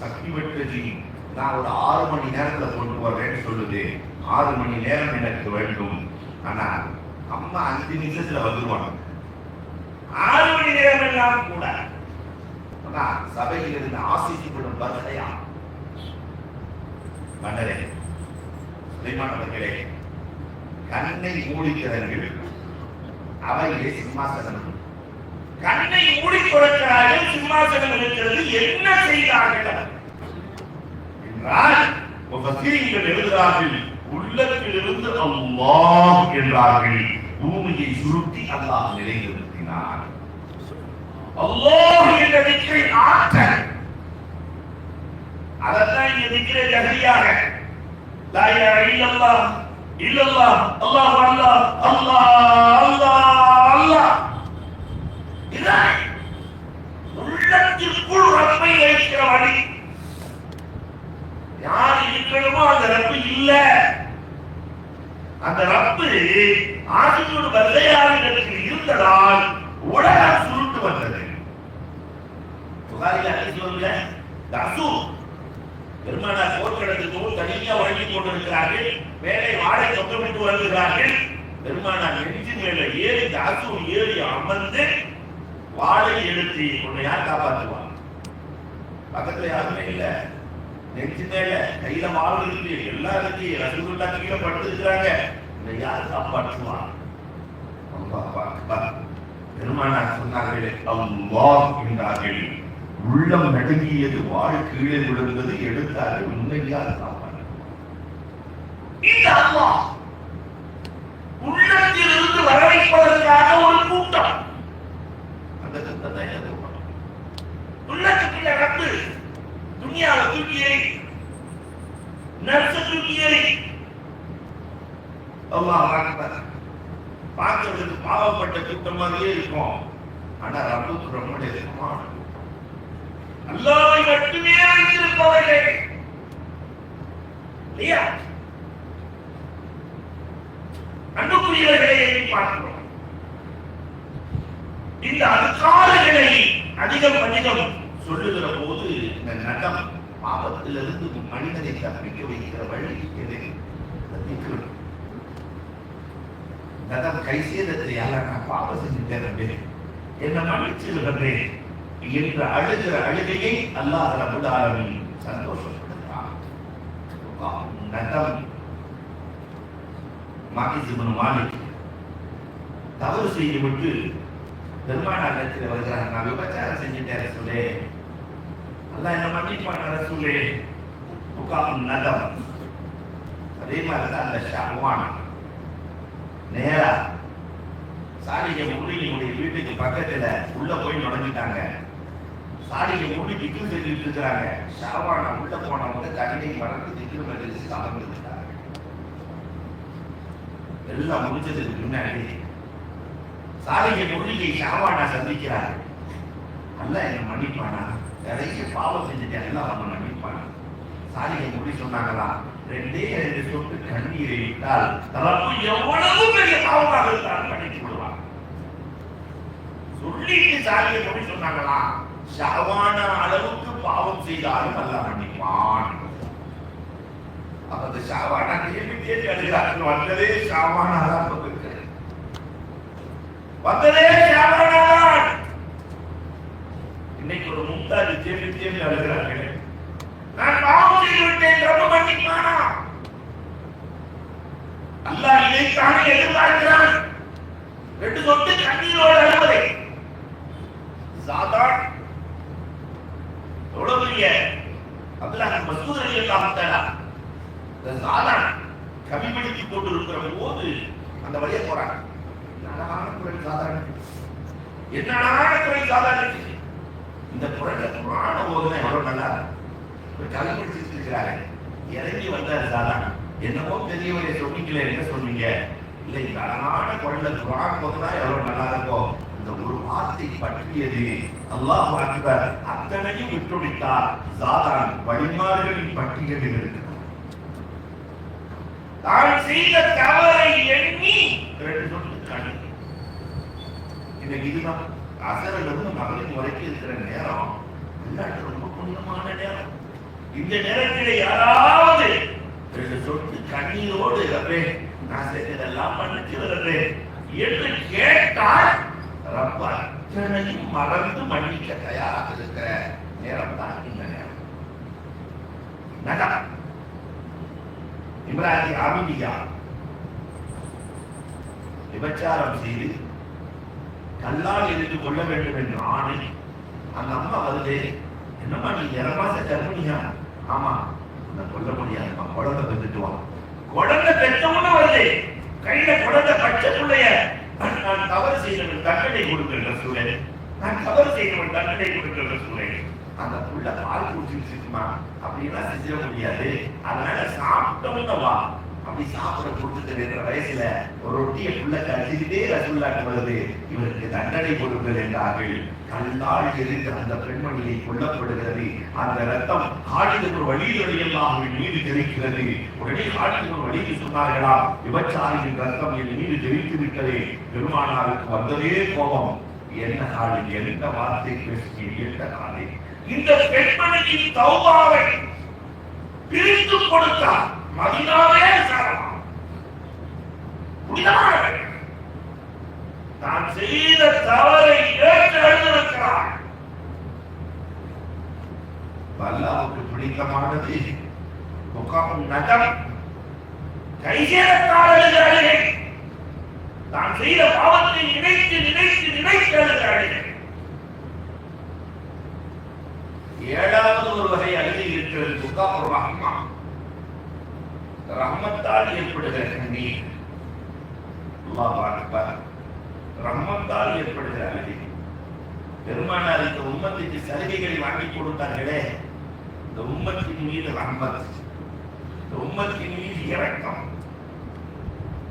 சக்தி பெற்ற ஜின் நான் ஒரு 6 மணி நேரத்துல கொண்டு வரேன்னு சொல்லுது. 6 மணி நேரம் எனக்கு வேண்டும். ஆனா அம்மா 5 நிமிஷத்துல வந்துருவாங்க. 6 மணி நேரம் எல்லாம் கூட சபையில் இருந்து ஆசிக்கப்படும் வருகையா மன்னரே சுலைமான் அவர்களே, கண்ணை மூடிக்கிறார்கள். அவையிலே சிம்மாசனம். கண்ணை மூடி கொடுக்கிறார்கள், சிம்மாசனம் இருக்கிறது. என்ன செய்தார்கள் என்றால் முஃபஸ்ஸிரீன்கள் எழுதுகிறார்கள், உள்ளத்திலிருந்து அல்லாஹ் என்றார்கள். பூமியை சுருட்டி அல்லாஹ் நிலைநிறுத்தினார். அல்லாஹ் என்ற திக்ரை ஆற்றல். அதெல்லாம் இங்க திக்ரை ஜஹரியாக லா இலாஹா இல்லல்லாஹ் இல்லல்லாஹ் அல்லாஹ் அல்லாஹ் அல்லாஹ் அல்லாஹ் அல்லாஹ். இதான் உள்ளத்திற்குள் ரப்பை வைக்கிற வழி. யார் இருக்கணுமோ அந்த ரப்பு இல்ல. அந்த ரப்பு ஆதியோடு வெள்ளையாரிடத்தில் இருந்ததால் உலகம் சுருட்டு வந்தது. புகாரில் ஹதீஸ் வருதுல, தசூர் பெருமானார் போர்க்களத்துக்கு தனியா வழங்கி கொண்டிருக்கிறார்கள். மேலே வாழை தொங்கவிட்டு வருகிறார்கள். பெருமானார் நெஞ்சு மேல ஏறி தாசூர் ஏறி அமர்ந்து வாளை எடுத்து உன்னை யார் காப்பாற்றுவான்? பக்கத்துல யாருமே இல்ல, நெஞ்சு மேல கையில வாள் இருக்கு, எல்லாருக்கு ரசூலுல்லா கீழே படுத்துக்கிறாங்க, உன்னை யார் காப்பாற்றுவான்? பெருமானார் சொன்னார்கள், அல்லாஹ் என்றார்கள். உள்ளம் நடுங்கியது, வாள் கீழே விழுந்தது, எடுத்தார்கள், உன்னை யார் காப்பாற்று? இந்த அல்லாஹ் உள்ளத்தில் இருந்து வரவைப்பதற்காக ஒரு கூட்டம், அந்த கூட்டம் தான் எனது உள்ளத்துக்குள்ள ரப்பு துனியாவை தூக்கியை நர்ச தூக்கியை அல்லாஹ் அக்பர். பார்க்கிறதுக்கு பாவப்பட்ட கூட்டமாகவே இருக்கும், ஆனா ரப்புக்கு ரொம்ப நெருக்கமான அல்லாஹ்வை மட்டுமே வைத்திருப்பவர்கள் இல்லையா? அன்புக்குரியவர்களை பார்க்கிறோம். இந்த அதிகாரங்களை அதிகம் சொல்லுகிற போது இந்த நடம் பாவத்திலிருந்து மனிதனை தப்பிக்க வைக்கிற வழி எது? நடம் கை சேதத்தை நான் பாவம் செஞ்சுட்டேன், என்ன மன்னிச்சிருக்கிறேன் என்ற அழுகிற அழுகையை அல்லாஹ் ரப்பல் ஆலமீன் சந்தோஷப்படுகிறார். நடம் மாகிஸ் இப்னு மாலிக் தவறு செய்துவிட்டு பெருமானார் இடத்தில் வருகிறார். நான் விபச்சாரம் செஞ்சுட்டேன் ரசூலே, அல்லாஹ் என்ன மன்னிப்பான ரசூலே. நடம் அதே மாதிரிதான் அந்த ஷாவான் நேரா சாலிகை முடியினுடைய வீட்டுக்கு பக்கத்துல உள்ள போய் நுழைஞ்சிட்டாங்க. சாலிகை முடி திக்கு செஞ்சுட்டு இருக்கிறாங்க. ஷாவான உள்ள போனவங்க தண்ணீரை மறந்து திக்கு மெதிச்சு சாப்பிட்டுட்டாங்க. எல்லாம் முடிஞ்சதுக்கு முன்னாடி சாலிகை முடியை ஷாவானா சந்திக்கிறார். அல்லாஹ் என்ன மன்னிப்பானா, நிறைய பாவம் செஞ்சுட்டேன், எல்லாம் அவன் மன்னிப்பானா. சாலிகை முடி சொன்னாங்களா, 2 சொட்டு கண்ணீரை விட்டால் ரப்பு எவ்வளவு பெரிய பாவமாக இருந்தாலும் மன்னித்து விடுவான். சொல்லிட்டு சாலிகை முடி சொன்னாங்களா, ஷாவான அளவுக்கு பாவம் செய்தாலும் அல்லாஹ் மன்னிப்பான். அந்த ஷாவானா தேடி அழுகிறார்கள். வந்ததே ஷாவானா வந்ததே ஷாவானாதான். இன்னைக்கு ஒரு மும்தாஜ் தேடி அழுகிறார்கள். நான் பாவம் செய்து விட்டேன், ரப்பு மன்னிப்பானா? அல்லாஹ் இதைத்தானே எதிர்பார்க்கிறான். 2 சொட்டு கண்ணீரோடு அழுவதை சாதான் எவ்வளவு பெரிய அப்துல்லாஹ் மஸ்ஊத் ரலியல்லாஹு தஆலா சாதான் கவிப்படுத்தி போட்டு இருக்கிற போது அந்த வழியை போறாங்க. என்னடான குரல் சாதாரண, என்னடான குரல் சாதாரண. இந்த குரல்ல குர்ஆன ஓதுனா எவ்வளவு நல்லா கவிப்படுத்தி இருக்கிறாங்க. இறங்கி வந்தார் சாதான். என்னமோ பெரியவரை சொன்னீங்களே, என்ன சொன்னீங்க? இல்ல இந்த அழகான குரல்ல குர்ஆன் ஓதுனா எவ்வளவு நல்லா இருக்கும். இந்த ஒரு வார்த்தை பற்றியது அல்லாஹ் அக்பர் அத்தனையும் விட்டுவிட்டார். சாதான் வழிமாறுகளின் பட்டியலில் இருக்கிறார். தான் செய்த தவறை எண்ணி 2 சொட்டு கண்ணீர். இன்னைக்கு இதுதான் அசரிலிருந்து மகளின் வரைக்கும் இருக்கிற நேரம். ரொம்ப புண்ணியமான நேரம். இந்த நேரத்தில் யாராவது 2 சொட்டு கண்ணீரோடு நான் செய்ததெல்லாம் மன்னிச்சு வருகிறேன் என்று கேட்டால் ரப்ப அத்தனையும் மறந்து மன்னிக்க தயாராக இருக்கிற நேரம் தான் இந்த நேரம். நடம் இப்ராஹிம் ஆபிதியா விபச்சாரம் செய்து கல்லால் எரிந்து கொள்ள வேண்டும் என்று ஆணை. அந்த அம்மா வருது, என்னம்மா நீ 2 மாசம் கர்ப்பிணியா? ஆமா, நான் கொல்ல முடியாதுமா, குழந்தை பெற்றுட்டு வா. குழந்தை பெற்றவங்க வருது, கையில குழந்தை பச்சை பிள்ளைய. நான் தவறு செய்தவன் தண்டனை கொடுக்கிற சூழல், நான் தவறு செய்தவன் தண்டனை கொடுக்கிற சூழல். அந்த புள்ள பால் குடிச்சிருச்சுமா, அப்படின்னா செஞ்சிட முடியாது. அதனால சாப்பிட்டவங்க வா, அப்படி சாப்பிட கொடுத்துட்டு இருக்கிற வயசுல ஒரு ரொட்டியை புள்ள கழிச்சுக்கிட்டே ரசூலுல்லாஹ் வருது, இவருக்கு தண்டனை கொடுங்கள் என்றார்கள். கல்லால் எரிந்து அந்த பெண்மணியை கொல்லப்படுகிறது. அந்த ரத்தம் காலில் ஒரு வழியிலெல்லாம் மீது தெரிக்கிறது. உடனே காலில் ஒரு வழியை சொன்னார்களா, விபச்சாரியின் ரத்தம் என் மீது தெரித்து விட்டது. பெருமானாருக்கு வந்ததே கோபம். என்ன காலில் எந்த வார்த்தை பேசி எந்த காலில் இந்த பெண்மணியின் தௌபாவை பிரித்து கொடுத்தார். மதீனாவே சாரமா புனிதமானவர். செய்த தவறை ஏற்று எழுந்திருக்கிறான். அல்லாஹ்வுக்கு பிடித்தமானது முகாம் நகம் கைசேதத்தால் எழுகிறார்கள். தான் செய்த பாவத்தை நினைத்து நினைத்து நினைத்து எழுகிறார்கள். ஏழாவது ஒரு வகை அழுகை இருக்கிறது, முகாம் ரஹ்மா, ரஹ்மத்தால் ஏற்படுகிற கண்ணீர். அல்லாஹ் அக்பர். ரஹ்மத்தால் ஏற்படுகிற அழுகை. பெருமானார் இந்த உம்மத்துக்கு சலுகைகளை வாங்கி கொடுத்தார்களே, இந்த உம்மத்தின் மீது ரஹ்மத், இந்த உம்மத்தின் மீது இரக்கம்.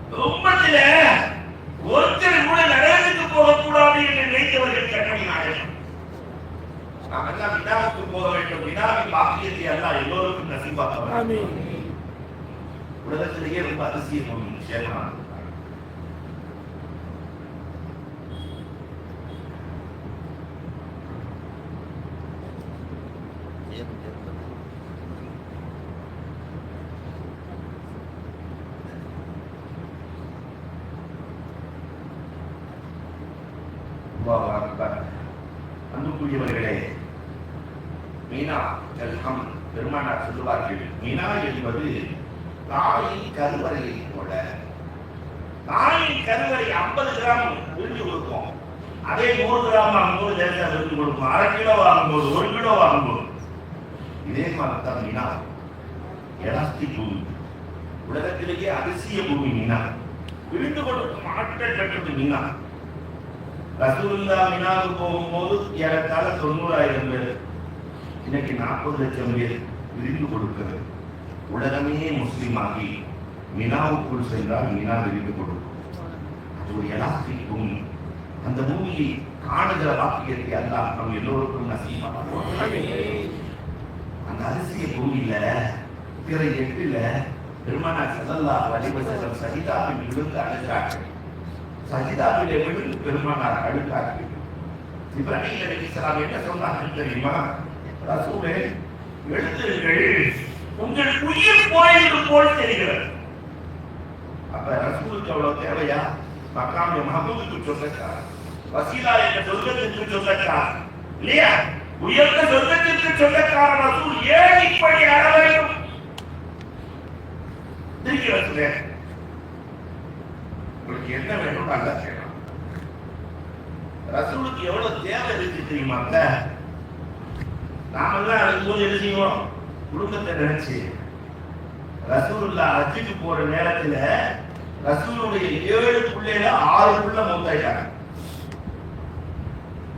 இந்த உம்மத்தில ஒருத்தர் கூட நரகத்துக்கு போகக்கூடாது என்று நினைத்தவர்கள் கண்மணினார்கள். நாம் எல்லாம் வினாவுக்கு போக வேண்டும். வினாவின் பாக்கியத்தை அல்லாஹ் எல்லோருக்கும் நசீபாக்குவார். உலகத்திலேயே ரொம்ப அதிசயம் விஷயமானது. அன்புக்குரியவர்களே, மீனா எல்ஹம் பெருமானார் சொல்லுவார்கள், மீனா என்பது தாயின் கருவறையை போல. தாயின் கருவறை 50 கிராம் விருந்து கொடுக்கும், அதே 100 கிராம் வாங்கும்போது லேசா விருந்து கொடுக்கும், 1/2 கிலோ வாங்கும்போது 1 கிலோ வாங்கும்போது. இதே மாதிரிதான் மீனா எலாஸ்டிக் பூமி, உலகத்திலேயே அதிசய பூமி மீனா. விருந்து கொடுக்கும் ஆட்கள் பெற்றது மீனா. ரசூலுல்லாஹ் மினாவுக்கு போகும்போது ஏறத்தாழ 90,000 பேர், இன்னைக்கு 40 லட்சம் பேர் விருந்து கொடுக்கிறது. உலகமே முஸ்லீம் ஆகி மினாவுக்குள் சென்றால் மினா விருந்து கொடுக்கும். அது ஒரு எலாஸ்டிக் பூமி. அந்த பூமியை காணுகிற வாக்கியத்தை அல்லாஹ் நம் எல்லோருக்கும் நசீபாக்குவான். அந்த அதிசய பூமியில பிற 8ல பெருமானார் ஸல்லல்லாஹு அலைஹி வஸல்லம் சஜிதாவில் விழுந்து அழுகிறார்கள். சஜிதாவிலே விழுந்து பெருமானார் அழுகிறார்கள். இப்ராஹீம் அலைஹிஸ்ஸலாம் என்ன சொன்னார்கள் தெரியுமா? ரசூலே, எழுந்திருங்கள், உங்கள் உயிர் போயிடும் போல் தெரிகிறது. அப்ப ரசூலுக்கு அவ்வளவு தேவையா? மக்காம் மஹமூதுக்கு சொல்லக்கார், வசீலா என்ற சொர்க்கத்திற்கு சொல்லக்கார் இல்லையா? உயர்ந்த சொர்க்கத்திற்கு சொல்லக்கார ரசூல் ஏன் இப்படி அழ வேண்டும்? இருக்கிறது உங்களுக்கு என்ன வேணும் நல்லா கேட்கலாம். ரசூலுக்கு எவ்வளவு தேவை இருக்கு தெரியுமா? நாமெல்லாம் அதுபோது என்ன செய்வோம்? குடும்பத்தை நினைச்சு ரசூலுல்லாஹ் ஹஜ்ஜுக்கு போற நேரத்துல ரசூலுடைய 7 பிள்ளைல 6 பிள்ளை மௌத்தாயிட்டாங்க.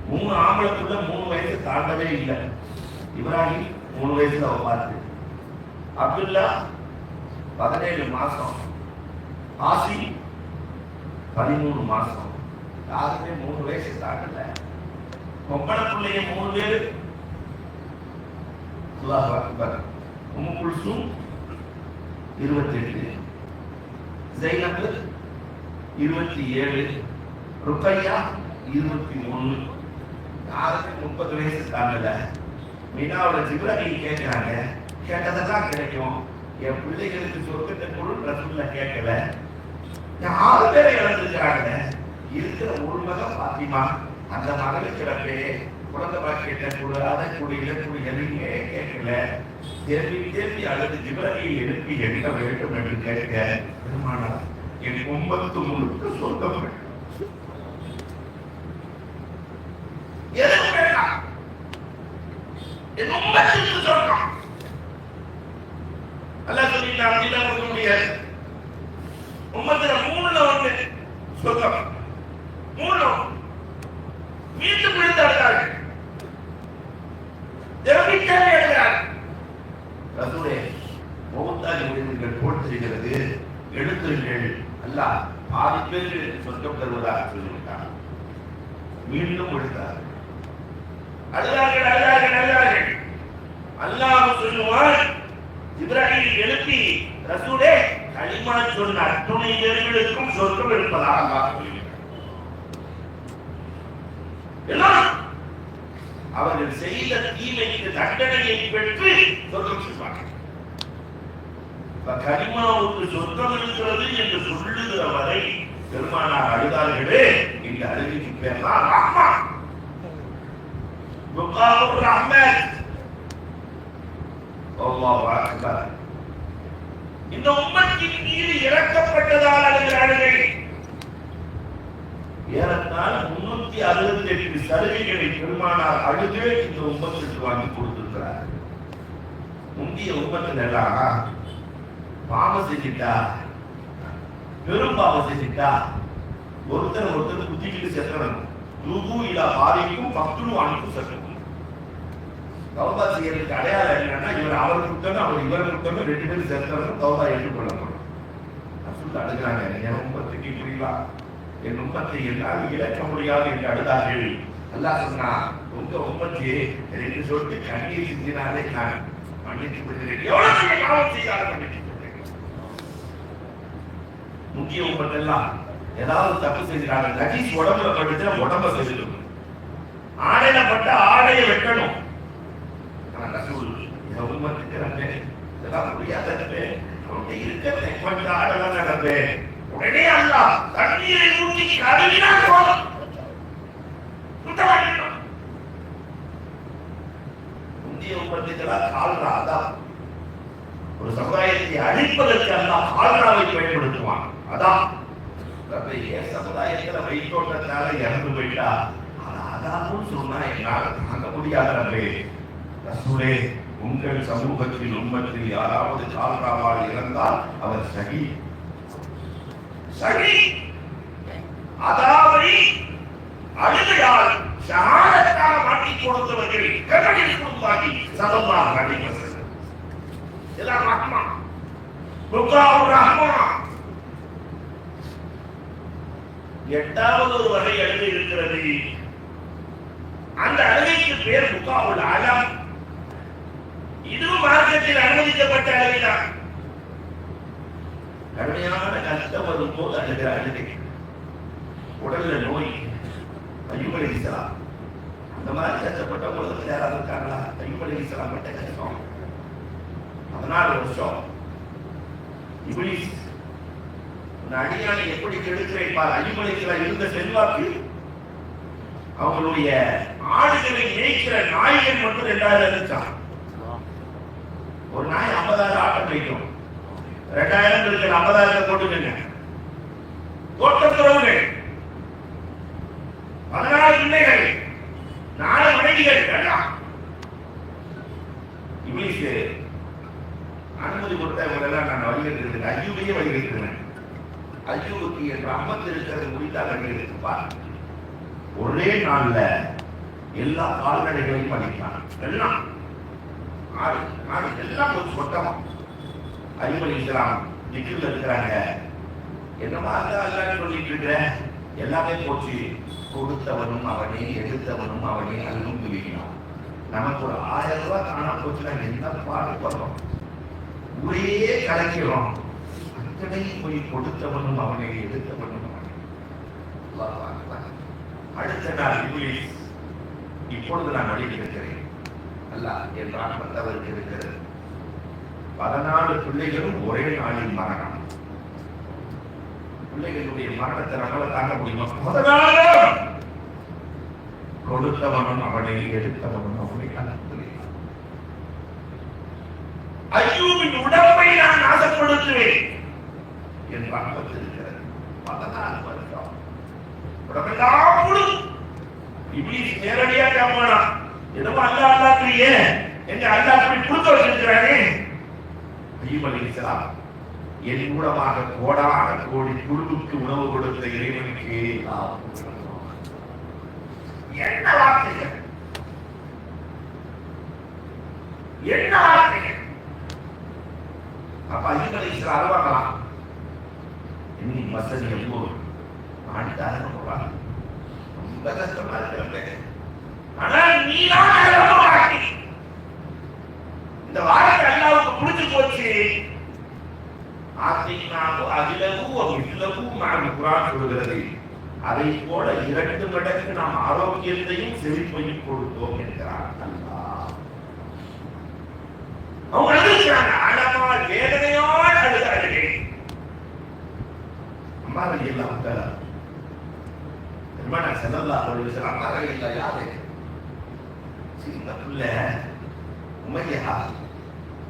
3 ஆம்பளை பிள்ளை 3 வயசு தாண்டவே இல்லை. இப்ராஹிம் 3 வயசுல வஃபாத், அப்துல்லா 17 மாசம், ஆசி 13 மாசம். யாருமே 3 வயசு தாண்டல. பொம்பளை பிள்ளைங்க 3 பேரு. அல்லாஹ் அக்பர். உம்மு குல்சூம் 28, ஸைனப் 27, ருக்கையா 23. யாருமே 30 வயசு தாண்டல. மீனாவுல ஜிப்ராஹீம் கேட்கிறாங்க, கேட்டதெல்லாம் கிடைக்கும், என் பிள்ளைகளுக்கு சொர்க்கத்தை பொருள் ரசூலுல்லாஹ் கேட்கல. 6 பேரை இழந்துருக்கிறாங்க. இருக்கிற ஒரு மகன் பாத்திமா, அந்த மகளுக்கு ரப்பே குழந்தை பாக்கியத்தை கூட அதை கூட இதை கூட எதையுமே கேட்கல. தேர்வி தேர்வி அல்லது ஜிப்ராஹீம் எழுப்பி எண்ண வேண்டும் என்று கேட்க, பெருமானார் என் உம்மத்து முழுக்க சொந்தம் வேண்டும். எதுவும் வேண்டாம், என் உம்மத்துக்கு சொந்தம். அல்லாஹ் சொல்லிட்டான், அப்படிலாம் கொடுக்க முடியாது. உம்மத்துல 3ல 1 சொந்தம், 3 மீண்டும் விழுந்தார்கள். ரசூலே, மௌத்தாகி விழுந்தீர்கள் போல் தெரிகிறது, எழுத்துங்கள், அல்லாஹ் 6 பேருக்கு சொந்தம் தருவதாக சொல்லிவிட்டார். மீண்டும் விழுந்தார்கள். அழுதார்கள் அழுதார்கள் அழுதார்கள். அல்லாஹ் சொல்லுவான், இப்ராஹீம் எழுப்பி, ரசூலே, கலிமா சொன்ன அத்துணை பேர்களுக்கும் சொர்க்கம் இருப்பதாக அல்லாஹ் சொல்லிவிட்டார். எல்லாரும் அவர்கள் செய்த தீமைக்கு தண்டனையை பெற்று சொர்க்கம் செல்வார்கள். கலிமாவுக்கு சொர்க்கம் இருக்கிறது என்று சொல்லுகிற வரை பெருமானார் அழுதார்களே, இந்த இந்த அருவிக்கு பேர் தான் ரஹ்மா, புகாவுர் ரஹ்மத். அல்லாஹ் அக்பர். இந்த உம்மத்தின் மீது இறக்கப்பட்டதால் அழுகிறார்கள். ஏறத்தாழ 368 சலுகைகளை பெருமானார் அழுது இந்த உம்மத்துக்கு வாங்கி கொடுத்திருக்கிறார். முந்தைய உம்மத்தில் எல்லாம் பாவம் செஞ்சுட்டா, பெரும் பாவம் செஞ்சுட்டா ஒருத்தர் குத்திக்கிட்டு செத்துறணும். தூது இல்லா பாதிக்கும் பக்துன்னு வாங்கிட்டு செத்துறணும். தௌபா செய்யறதுக்கு அடையாளம் என்னன்னா, இவர் அவர் குத்தணும், அவர் இவரை குத்தணும், 2 பேரும் செத்துறணும், தௌபா ஏற்றுக்கொள்ளப்படும். ரசூல் அழுகிறாங்க, என் உம்மத்துக்கு புரியலா, என் உம்மத்தை என்னால் இழக்க முடியாது என்று அழுதார்கள். அல்லாஹ் சொன்னா, உங்க உம்மத்தை 2 சொட்டு கண்ணீர் சிந்தினாலே நான் மன்னித்து விடுகிறேன். எவ்வளவு பாவம் செய்யாத மன்னித்து விடுகிறேன். முக்கிய உம்மத்தெல்லாம் ஏதாவது தப்பு செஞ்சாங்க, நஜீஸ் உடம்புல பட்டுச்சுன்னா உடம்ப செஞ்சிடும், ஆடையில பட்ட ஆடையை வெட்டணும். ரசூல் உம்மத்துக்கு இதெல்லாம் முடியாத இருக்கிற கொஞ்சம் ஆடலாம் நடந்து உடனே அல்லாஹ் தண்ணீரை ஊற்றி கழுவினால் போதும், சுத்தமாகிடும். முந்தைய உம்மத்துக்கெல்லாம் கால்ரா அதான் ஒரு சமுதாயத்தை அழிப்பதற்கு அல்லாஹ் கால்ராவை பயன்படுத்துவான். அதான் சமுதாயத்தில் வைத்தோட்டத்தால இறந்து போயிட்டா அதான் சொன்னா என்னால் தாங்க முடியாத ரசூலே, உங்கள் சமூகத்தில் உம்மத்தில் யாராவது கால்ராவால் இறந்தால் அவர் ஷஹீத். அதாவது அழுகையால் ஷஹாதத்தாக மாற்றிக் கொடுத்தவர்கள் கபடில் குடும்பாகி ஸல்லல்லாஹு அலைஹி வஸல்லம். இதெல்லாம் ரஹ்மா, புகாவுர் ரஹ்மா. 8வது ஒரு வகை அழுகை இருக்கிறது. அந்த அழுகைக்கு பேர் புகாவுல் அலம். இதுவும் மார்க்கத்தில் அனுமதிக்கப்பட்ட அழுகைதான். கடுமையான கஷ்டம் வரும் போது அழுகிற அழுகை, உடல்ல நோய், அய்யூப் அலைஹிஸ்ஸலாம் அந்த மாதிரி கஷ்டப்பட்ட போது யாராவது இருக்காங்களா? அய்யூப் அலைஹிஸ்ஸலாம் பட்ட கஷ்டம் 14 வருஷம். இப்லீஸ் அடியானை எப்படி கெடுக்கிறேன் பார். அய்யூப் அலைஹிஸ்ஸலாம் இருந்த செல்வாக்கு, அவங்களுடைய ஆடுகளை மேய்க்கிற நாய்கள் மட்டும் 2000 இருந்துச்சான். ஒரு நாய் 50,000 ஆட்டம் மேய்க்கும். 2000 இருக்கிற 50,000 போட்டுக்கங்க. தோட்டத்துறவுகள் 14 பிள்ளைகள், 4 மனைவிகள். இப்லீஸ் அனுமதி கொடுத்தவங்களெல்லாம் நான் வழிகட்டிருக்கேன். அய்யூபையே வழிகட்டிருக்கேன். அய்யூபுக்கு என் ரஹ்மத் இருக்கிறது முடிந்தால் வழிகட்டிருப்பார். ஒரே நாள்ல எல்லா கால்நடைகளையும் அழித்தான். எல்லாம் ஆடு ஆடு எல்லாம் ஒரு சொட்டமா. அய்யூப் அலைஹிஸ்ஸலாம் திக்ர்ல இருக்கிறாங்க. என்னமா அல்லாஹ் சொல்லிட்டு இருக்கிற, எல்லாமே போச்சு. கொடுத்தவனும் அவனே, எடுத்தவனும் அவனே, அல்லும் புரியும். நமக்கு ஒரு 1000 ரூபாய் காணா போச்சுன்னா என்ன பாடுபடுறோம், ஊரே கலக்கிறோம். அத்தனை போய் கொடுத்தவனும் அவனே, எடுத்தவனும் அவனே. அடுத்த நாள் இப்லீஸ், இப்பொழுது நான் வழியில் இருக்கிறேன், அல்லாஹ் என் ரஹ்மத் அவருக்கு இருக்கிறது. 14 பிள்ளைகளும் ஒரே நாளில் மரணம். பிள்ளைகளுடைய மரணத்தை நம்மளால தாங்க முடியுமா? 14 கொடுத்தவனும் அவனை, எடுத்தவனும் அவனை. அய்யூபின் உடம்பை நான் நாசப்படுத்துவேன் என் ரஹ்மத் இருக்கிறது. 14 வருஷம் உடம்பெல்லாம் முழு. இப்லீஸ் நேரடியா கேட்பானா, என்னமோ அல்லாஹ் அல்லாஹ்ங்கறியே, எங்க அல்லாஹ் அப்படி கொடுத்து வச்சிருக்கிறானே. அய்யூப் அலைஹிஸ்ஸலாம் என் மூலமாக கோடான கோடி குழுவுக்கு உணவு கொடுத்த இறைவனுக்கு என்ன வார்த்தைகள், என்ன வார்த்தைகள். அப்ப அய்யூப் அலைஹிஸ்ஸலாம் அழுவாங்களாம். இன்னி மசனி எவ்வளவு ஆடிட்டாருன்னு சொல்றாங்க. ரொம்ப கஷ்டமா இருக்கிறது. ஆனால் நீதான் இந்த வார்த்தை அல்லாஹ்வுக்கு புடிச்சு போச்சு. ஆத்தினாவு அகிலவு மில்லவு மாறு குர்ஆன் சொல்கிறது. அதை போல 2 மடங்கு நாம் ஆரோக்கியத்தையும் செழிப்பையும் கொடுத்தோம் என்கிறார் அல்லாஹ். அவங்க அழுகிறாங்க, அழகால் வேதனையோடு அழுகிறார்கள். அம்மா ரலியல்லாஹு தஆலா பெருமானார் ஸல்லல்லாஹு அலைஹி வஸல்லம் மரணில்ல யாரு சின்ன பிள்ளை உமையா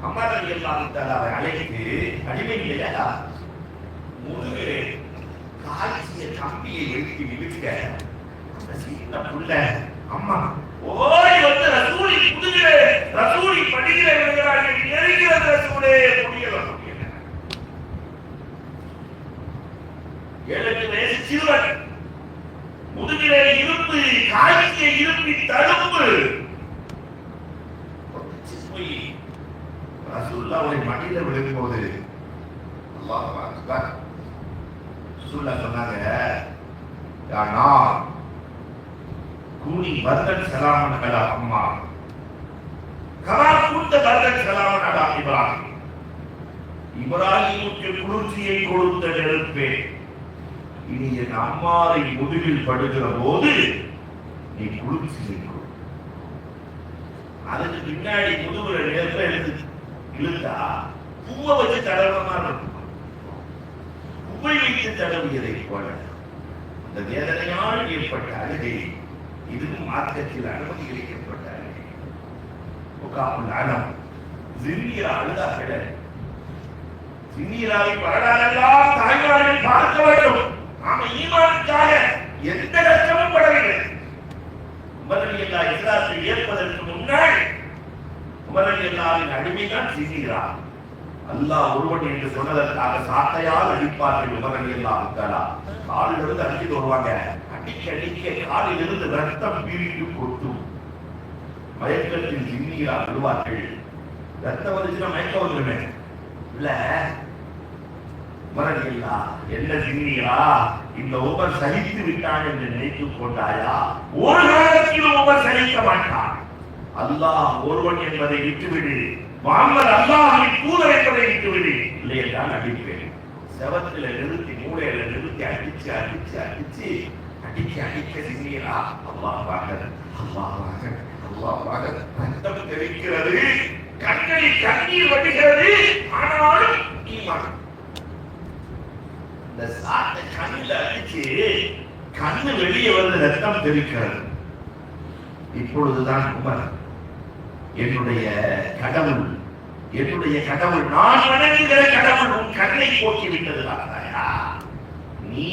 அம்மா ரலியல்லாஹு தஆலா அழைத்து அடிமை இல்லையா முதுகிலே காய்ச்சிய கம்பியை எடுத்து விழுக்க அந்த சின்ன பிள்ளை அம்மா ஓடி வந்து ரசூலி முதுகிலே ரசூலி படியிலே விழுகிறார்கள் எரிகிறது ரசூலே முடியல 7 வயசு சிறுவன் முதுகிலே இரும்பு காய்ச்சிய இரும்பின் தழும்பு போய் ரசூலுல்லாஹ்வை மடியில விழும்போது அல்லாஹ் அக்பர் ரசூலுல்லாஹ் சொன்னாங்க யானா கூனி பர்தன் சலாமன் அலா அம்மா கமா குந்த பர்தன் சலாமன் அலா இப்ராஹிம் இப்ராஹிமுக்கு குளிர்ச்சியை கொடுத்த நெருப்பே இனி என் அம்மாவை முதுகில் படுகிற போது நீ குளிர்ச்சியை கொடு. அதுக்கு பின்னாடி முதுகுல நெருப்ப எடுத்து இழுத்தா பூவை வச்சு தடவமா இருக்கும். பூவை வைத்து தடவியதை போல அந்த வேதனையால் ஏற்பட்ட அழுகை இதுவும் மார்க்கத்தில் அனுமதி அளிக்கப்பட்ட அழுகை. முகாமுல் அலம் ஜின்னியா அழுதா கிடையாது. ஜின்னியாவை வரலாறெல்லாம் தாய்மார்கள் பார்க்க வேண்டும். நாம ஈமானுக்காக எந்த கஷ்டமும் படவில்லை. உமர் ரலியல்லாஹு இஸ்லாத்தை ஏற்பதற்கு முன்னால் உமர் ரலியல்லாஹுவின் அடிமைதான் ஜின்னியா. அல்லாஹ் ஒருவன் என்று சொன்னதற்காக சாட்டையால் அடிப்பார்கள். உமர் ரலியல்லாஹு தஆலா காலிலிருந்து அடித்து வருவாங்க. அடிக்க அடிக்க காலிலிருந்து ரத்தம் பீரிட்டு கொட்டும். மயக்கத்தில் ஜின்னியா விழுவார்கள். ரத்தம் வந்துச்சுன்னா மயக்கம் வந்துருமே இல்ல. உமர் ரலியல்லாஹு என்ன ஜின்னியா இந்த உமர் சகித்து விட்டான் என்று நினைத்துக் கொண்டாயா? ஒரு காலத்தில் உமர் சகிக்க மாட்டான். அல்லாஹ் ஒருவன் என்பதை விட்டுவிடு, முஹம்மது அல்லாஹ்வின் தூதர் என்பதை விட்டுவிடு, இல்லை என்றால் அடிப்பேன். செவத்துல நிறுத்தி மூளையில நிறுத்தி அடிச்சு அடிச்சு அடிச்சு அடிக்க அடிக்க சிந்தியா அல்லாஹ்வாக அல்லாஹ்வாக அல்லாஹ்வாக ரத்தம் தெளிக்கிறது, கண்களில் கண்ணீர் வடிகிறது. ஆனாலும் ஈமான் இந்த சாட்டை கண்ணில் அடிச்சு கண்ணு வெளியே வந்து ரத்தம் தெளிக்கிறது. இப்பொழுதுதான் உமர் என்னுடைய கடவுள் நான் வணங்குகிற கடவுள் உன் கண்ணை போக்கி விட்டது. நீ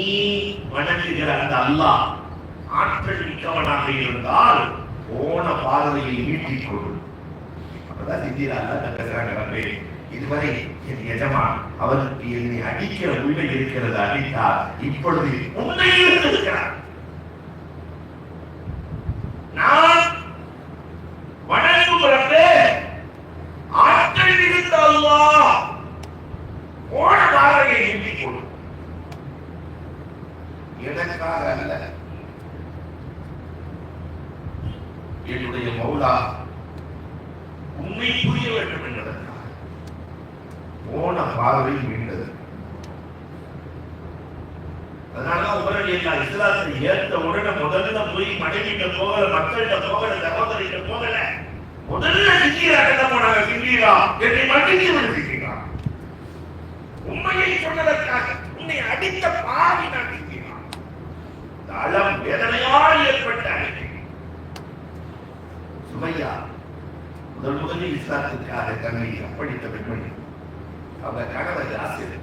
வணங்குகிற அந்த அல்லாஹ் ஆற்றல் மிக்கவனாக இருந்தால் போன பார்வையை நீட்டிக் கொடு. அப்பதான் சித்திராங்க இதுவரை என் எஜமான் அவருக்கு என்னை அடிக்கிற உரிமை இருக்கிறது, அடித்தார். இப்பொழுது உண்மையில் இருக்கிறார். நான் வணங்குகிறப்பே ஆற்றல் மிகுந்த அல்லாஹ் போன பார்வையை நீட்டிக் கொடு. எனக்காக அல்ல, என்னுடைய மௌலா உண்மை புரிய வேண்டும் என்பதற்காக போன பார்வை மீண்டது. அதனால உமர் ரலியல்லாஹு இஸ்லாத்தை ஏற்ற உடனே முதல்ல போய் மனைவிட்ட போகல, மக்கள்கிட்ட போகல, சகோதரிகிட்ட போகல. முதல்ல சிக்கிரா கிட்ட போனாங்க. சிக்கிரா என்னை மன்னித்து விடுகிறீர்களா? உண்மையை சொன்னதற்காக உன்னை அடித்த பாவி நான் சிக்கிரா. தளம் வேதனையால் ஏற்பட்ட அழுகை. சுமையா முதலில் இஸ்லாத்திற்காக தன்னை அர்ப்பணித்த பெண்மணி. அவர் கணவர் யாசிர்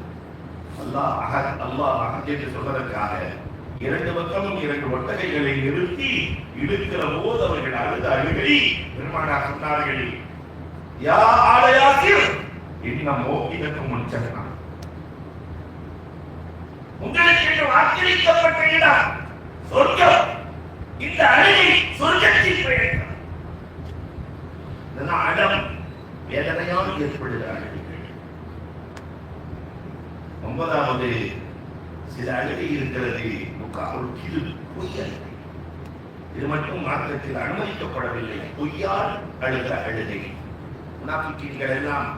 அல்லாஹ் அஹத் என்று சொல்வதற்காக 2 பக்கமும் 2 ஒட்டகைகளை நிறுத்தி இழுக்கிற போது அவர்கள் அழுத அழுகை. பெருமானார் சொன்னார்கள், யா ஆல யாசிர் இன்னமோ இதற்கு முன் சொன்னார், உங்களுக்கு என்று வாக்களிக்கப்பட்ட இடம் சொர்க்கம். இந்த அழுகை சொர்க்கத்தில் பெயர். அடம் வேதனையால் ஏற்படுகிறார்கள். 9வது சில அழுகை இருக்கிறது. இது மட்டும் மார்க்கத்தில் அனுமதிக்கப்படவில்லை. பொய்யால் அழுகிற அழுகை. முனாஃபிக்கீன்கள் எல்லாம்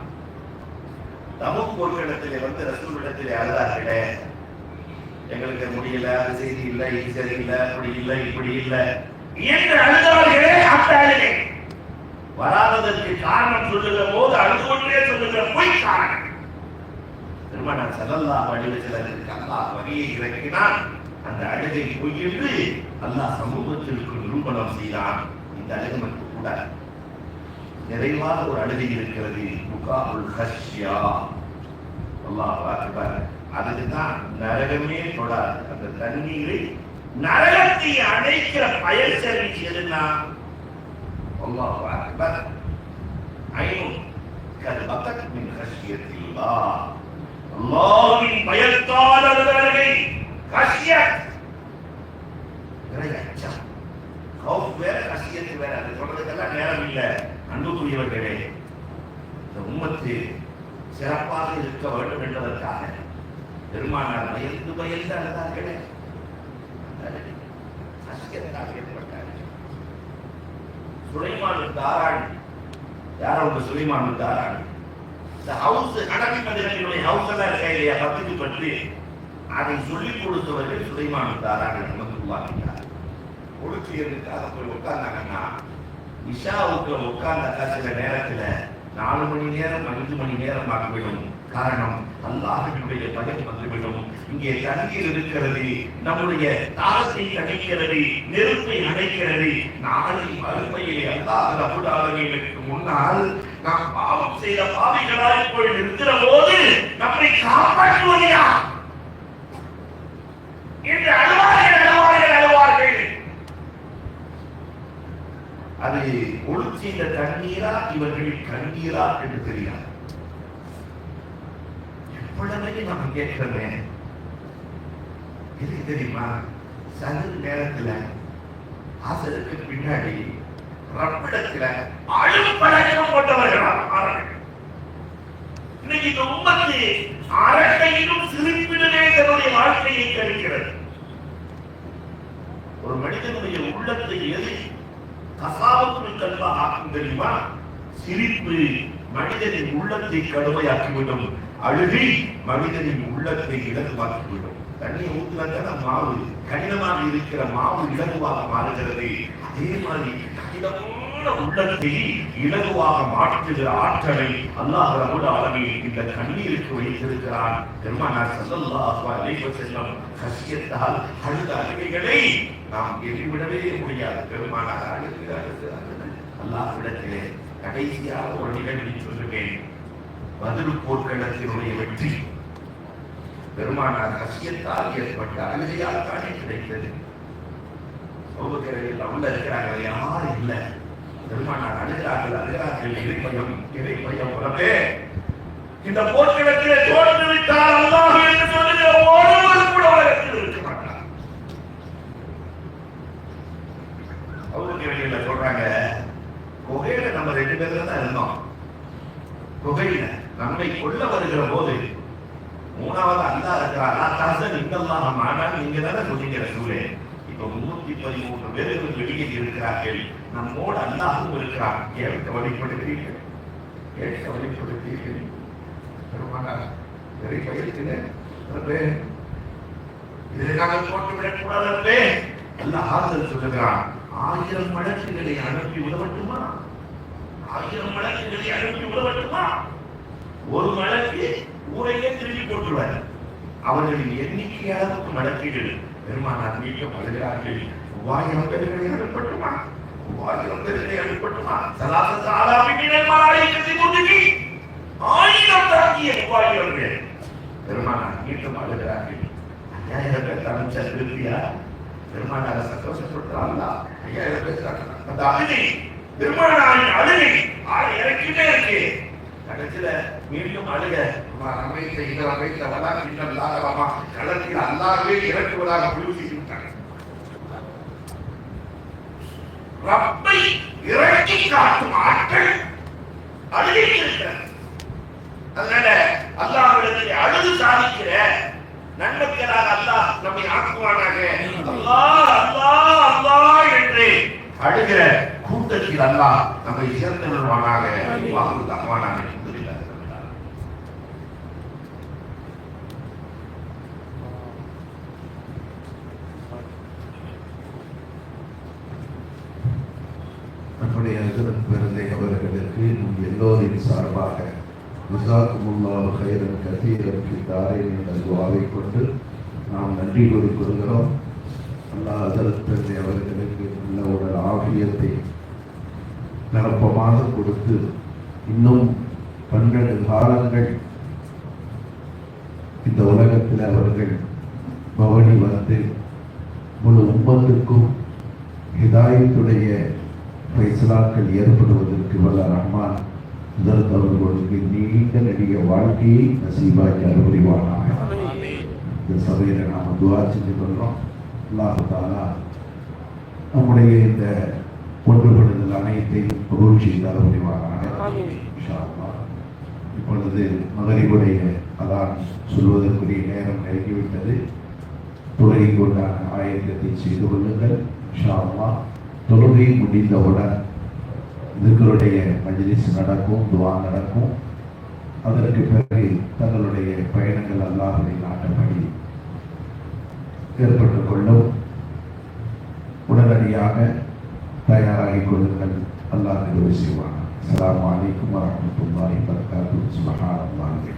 தபூக் போர்க்களத்திலே வந்து ரசூலிடத்திலே அழுதார்களே, எங்களுக்கு முடியல, அது செய்தி இல்லை, இது சரியில்லை, அப்படி இல்லை, இப்படி இல்லை என்று அழுதார்களே. அந்த அழுகை வராததற்கு காரணம் சொல்லுகிற போது அழுது கொண்டே சொல்லுகிற பொய் காரணம். பெருமானார் ஸல்லல்லாஹு அலைஹி வஸல்லம் அல்லாஹ் வகையை இறக்கினான். அந்த அழுகை பொய் என்று அல்லாஹ் சமூகத்திற்கு நிரூபணம் செய்தான். இந்த அழுகை மட்டும் கூட நிறைவான ஒரு அழுகை இருக்கிறது. புகாஉல் ஹஷ்யா. அல்லாஹ் அக்பர். அதுதான் நரகமே தொடாது. அந்த தண்ணீரை நரகத்தை அடைக்கிற பயல் சர்வீஸ் எதுனா அல்லாஹ் அக்பர். ஐனும் கல்பத்தக் மின் ஹஷ்யத்தில்லாஹ். அல்லாஹ்வின் பயத்தால் அழுகை ஹஷ்யத். இறையச்சம். கௌஃப் வேற ஹஷ்யத் வேற. அது சொல்றதுக்கெல்லாம் நேரம் இல்லை. அன்புக்குரியவர்களே, இந்த உம்மத்து சிறப்பாக இருக்க வேண்டும் என்பதற்காக பெருமானார் பயந்து அழுதார்களே. சுலைமான் தாராணி. யார் அவங்க சுலைமான் தாராணி? இந்த ஹவுஸ் அடக்கி மதிகளுடைய ஹவுஸ் எல்லாம் இருக்கா இல்லையா, பத்துக்கு பற்றி அதை சொல்லிக் கொடுத்தவர்கள் சுலைமான் தாராணி ரஹ்மத்துல்லாஹி. ஒழுக்கியதுக்காக போய் உட்கார்ந்தாங்கன்னா இஷாவுக்கு உட்கார்ந்த சில நேரத்துல 4 மணி நேரம் 5 மணி நேரம் ஆகிவிடும். காரணம் அல்லாஹ்வினுடைய பயம் வந்துவிடும். இங்கே தண்ணீர் இருக்கிறது, நம்முடைய தாகத்தை தணிக்கிறது, நெருப்பை அணைக்கிறது. நாளை மறுமையிலே அல்லாஹ் ரப்பல் ஆலமீனுக்கு முன்னால் நாம் பாவம் செய்த பாவிகளாய் போய் நிற்கிற போது நம்மை காப்பாற்றுவது யார் என்று அழுவார்கள். அது ஒழுக்கிய தண்ணீரா இவர்கள் கண்ணீரா என்று தெரியாது. எவ்வளவு நாம் கேட்கிறேன். இது தெரியுமா, சகல் நேரத்துல ஆசருக்கு பின்னாடி ரப்பிடத்துல அழுப்பழக்கம் கொண்டவர்கள். இன்னைக்கு இந்த உம்மத்து அரட்டையிலும் சிரிப்பிலே தன்னுடைய வாழ்க்கையை கழிக்கிறது. ஒரு மனிதனுடைய உள்ளத்தை எது கசாபத்து கல்வா ஆக்கும் தெரியுமா? சிரிப்பு மனிதனின் உள்ளத்தை கடுமையாக்கிவிடும். அழுகை மனிதனின் உள்ளத்தை இலகுவாக்கிவிடும். தண்ணியை ஊற்றுவதான மாவு கடினமாக இருக்கிற மாவு இலகுவாக மாறுகிறது. அதே மாதிரி கடினமான உள்ளத்தை இலகுவாக மாற்றுகிற ஆற்றலை அல்லாஹ் ரப்பல் ஆலமீன் இந்த கண்ணீருக்கு வைத்திருக்கிறான். பெருமானார் ஸல்லல்லாஹு அலைஹி வஸல்லம் ஹஷ்யத்தால் அழுத அழுகைகளை நாம் எதிர்விடவே முடியாது. பெருமானார் அழுது அல்லாஹ்விடத்திலே கடைசியாக ஒரு நிகழ்வை சொல்லுவேன். பத்ர் போர்க்களத்தினுடைய வெற்றி பெருமானார் ஹஷ்யத்தால் ஏற்பட்ட அழுகையால் தானே கிடைத்தது. அபூபக்கர் உள்ள இருக்கிறாங்க, யாரும் இல்லை. பெருமானார் அழுகிறார்கள். இறைப்பயம் உறவே, இந்த போர்க்களத்திலே தோற்று விட்டால் அல்லாஹ் என்று சொல்லுகிற ஒருவர் கூட உலகத்தில் இருக்க மாட்டார். அபூபக்கர் சொல்றாங்க, குகையில நம்ம 2 பேரும் தான் இருந்தோம். குகையில நம்மை கொல்ல வருகிற போது 3வது அல்லாஹ் இருக்கிறார். இங்கெல்லாம் ஆனால் நீங்க தானே சொன்னீங்க ரசூலே. இப்ப 313 பேர்கள் வெளியே இருக்கிறார்கள். நம்மோடு அல்லாஹும் இருக்கிறார். கேட்க வழிபடுகிறீர்கள். பெருமானார் இதை பயிர்த்தினேன். இதை நாங்கள் போட்டுவிடக் கூடாது. அல்லாஹ் ஆறுதல் சொல்லுகிறான். 1000 மடக்குகளை அனுப்பி உதவட்டுமா? 1000 மடக்குகளை அனுப்பி உதவட்டுமா? ஒரு மடக்கு ஊரையே திரும்பி போட்டுவார். அவர்களின் எண்ணிக்கை அளவுக்கு மடக்குகள். பெருமானார் மீண்டும் அழுகிறார்கள். 3000 பேர்களை அனுப்பட்டுமா? 3000 பேர்களை அனுப்பட்டுமா? சலாசத்து ஆலாபினின் மலாயிகத்தை முதுகி 1000 தாக்கிய 3000 பேர். பெருமானார் மீண்டும் அழுகிறார்கள். 5000 பேர் அனுப்பிச்ச திருப்தியா? பெருமானார சந்தோஷப்படுறாங்க. 5000 பேர் அந்த அழுகை, பெருமானாரின் அழுகை இறக்கிட்டே இருக்கு. கடைசியில மீண்டும் அழுக களத்தில் அல்லாஹ்வே இறக்குவதாக முடிவு செய்து விட்டாங்க. ரப்பை இறக்கி காட்டும் ஆட்கள் அழுகைக்கு இருக்கிறார். அதனால அல்லாஹ்விடத்தில் அழுது சாதிக்கிற நன்மைகளாக அல்லாஹ் நம்மை ஆக்குவானாக. அல்லாஹ் அல்லாஹ் அல்லாஹ் என்று அழுகிற கூட்டத்தில் அல்லாஹ் நம்மை சேர்ந்து விடுவானாக. வாக்குவானாக. நம்முடைய பிறந்தை அவர்களுக்கு நம் எல்லோரின் சார்பாக ஜஸாக்குமுல்லாஹு கைரன் கதீரன் ஃபி தாரின் என்ற துஆவை கொண்டு நாம் நன்றி கூறிக்கொள்கிறோம். அல்லாஹ் ஹஸரத் அவர்களுக்கு நல்ல உடல் ஆஃபியத்தை நிரப்பமாக கொடுத்து இன்னும் 12 காலங்கள் இந்த உலகத்தில் அவர்கள் பவனி வந்து முழு உம்மத்துக்கும் ஹிதாயத்துடைய பைசலாக்கள் ஏற்படுவதற்கு வல்ல ரஹ்மான் ஹஸரத் அவர்களுக்கு நீண்ட நெடிய வாழ்க்கையை நசீபாக்கி அருள்புரிவானாக. இந்த சபையில் நாம் துஆ செஞ்சு கொள்கிறோம். அல்லாஹ் தஆலா நம்முடைய இந்த ஒன்றுபடுதல் அனைத்தையும் கபூல் செய்து அருள்புரிவானாக. இன்ஷா அல்லாஹ். இப்பொழுது மகரிபுடைய அதான் சொல்வதற்குரிய நேரம் நெருங்கிவிட்டது. தொழுகைக்கு உண்டான ஆயத்தத்தை செய்து கொள்ளுங்கள். இன்ஷா அல்லாஹ். தொழுகை முடிந்தவுடன் இதுக்களுடைய மஜ்லிஸ் நடக்கும், துஆ நடக்கும். அதற்கு பிறகு தங்களுடைய பயணங்கள் அல்லாஹ்வுடைய நாட்டப்படி ஏற்பட்டுக் கொள்ளும். உடனடியாக தயாராகிக் கொள்ளுங்கள். அல்லாஹ் உதவி செய்வான். அஸ்ஸலாமு அலைக்கும் வரஹ்மத்துல்லாஹி வபரகாத்துஹு. சுப்ஹானல்லாஹி.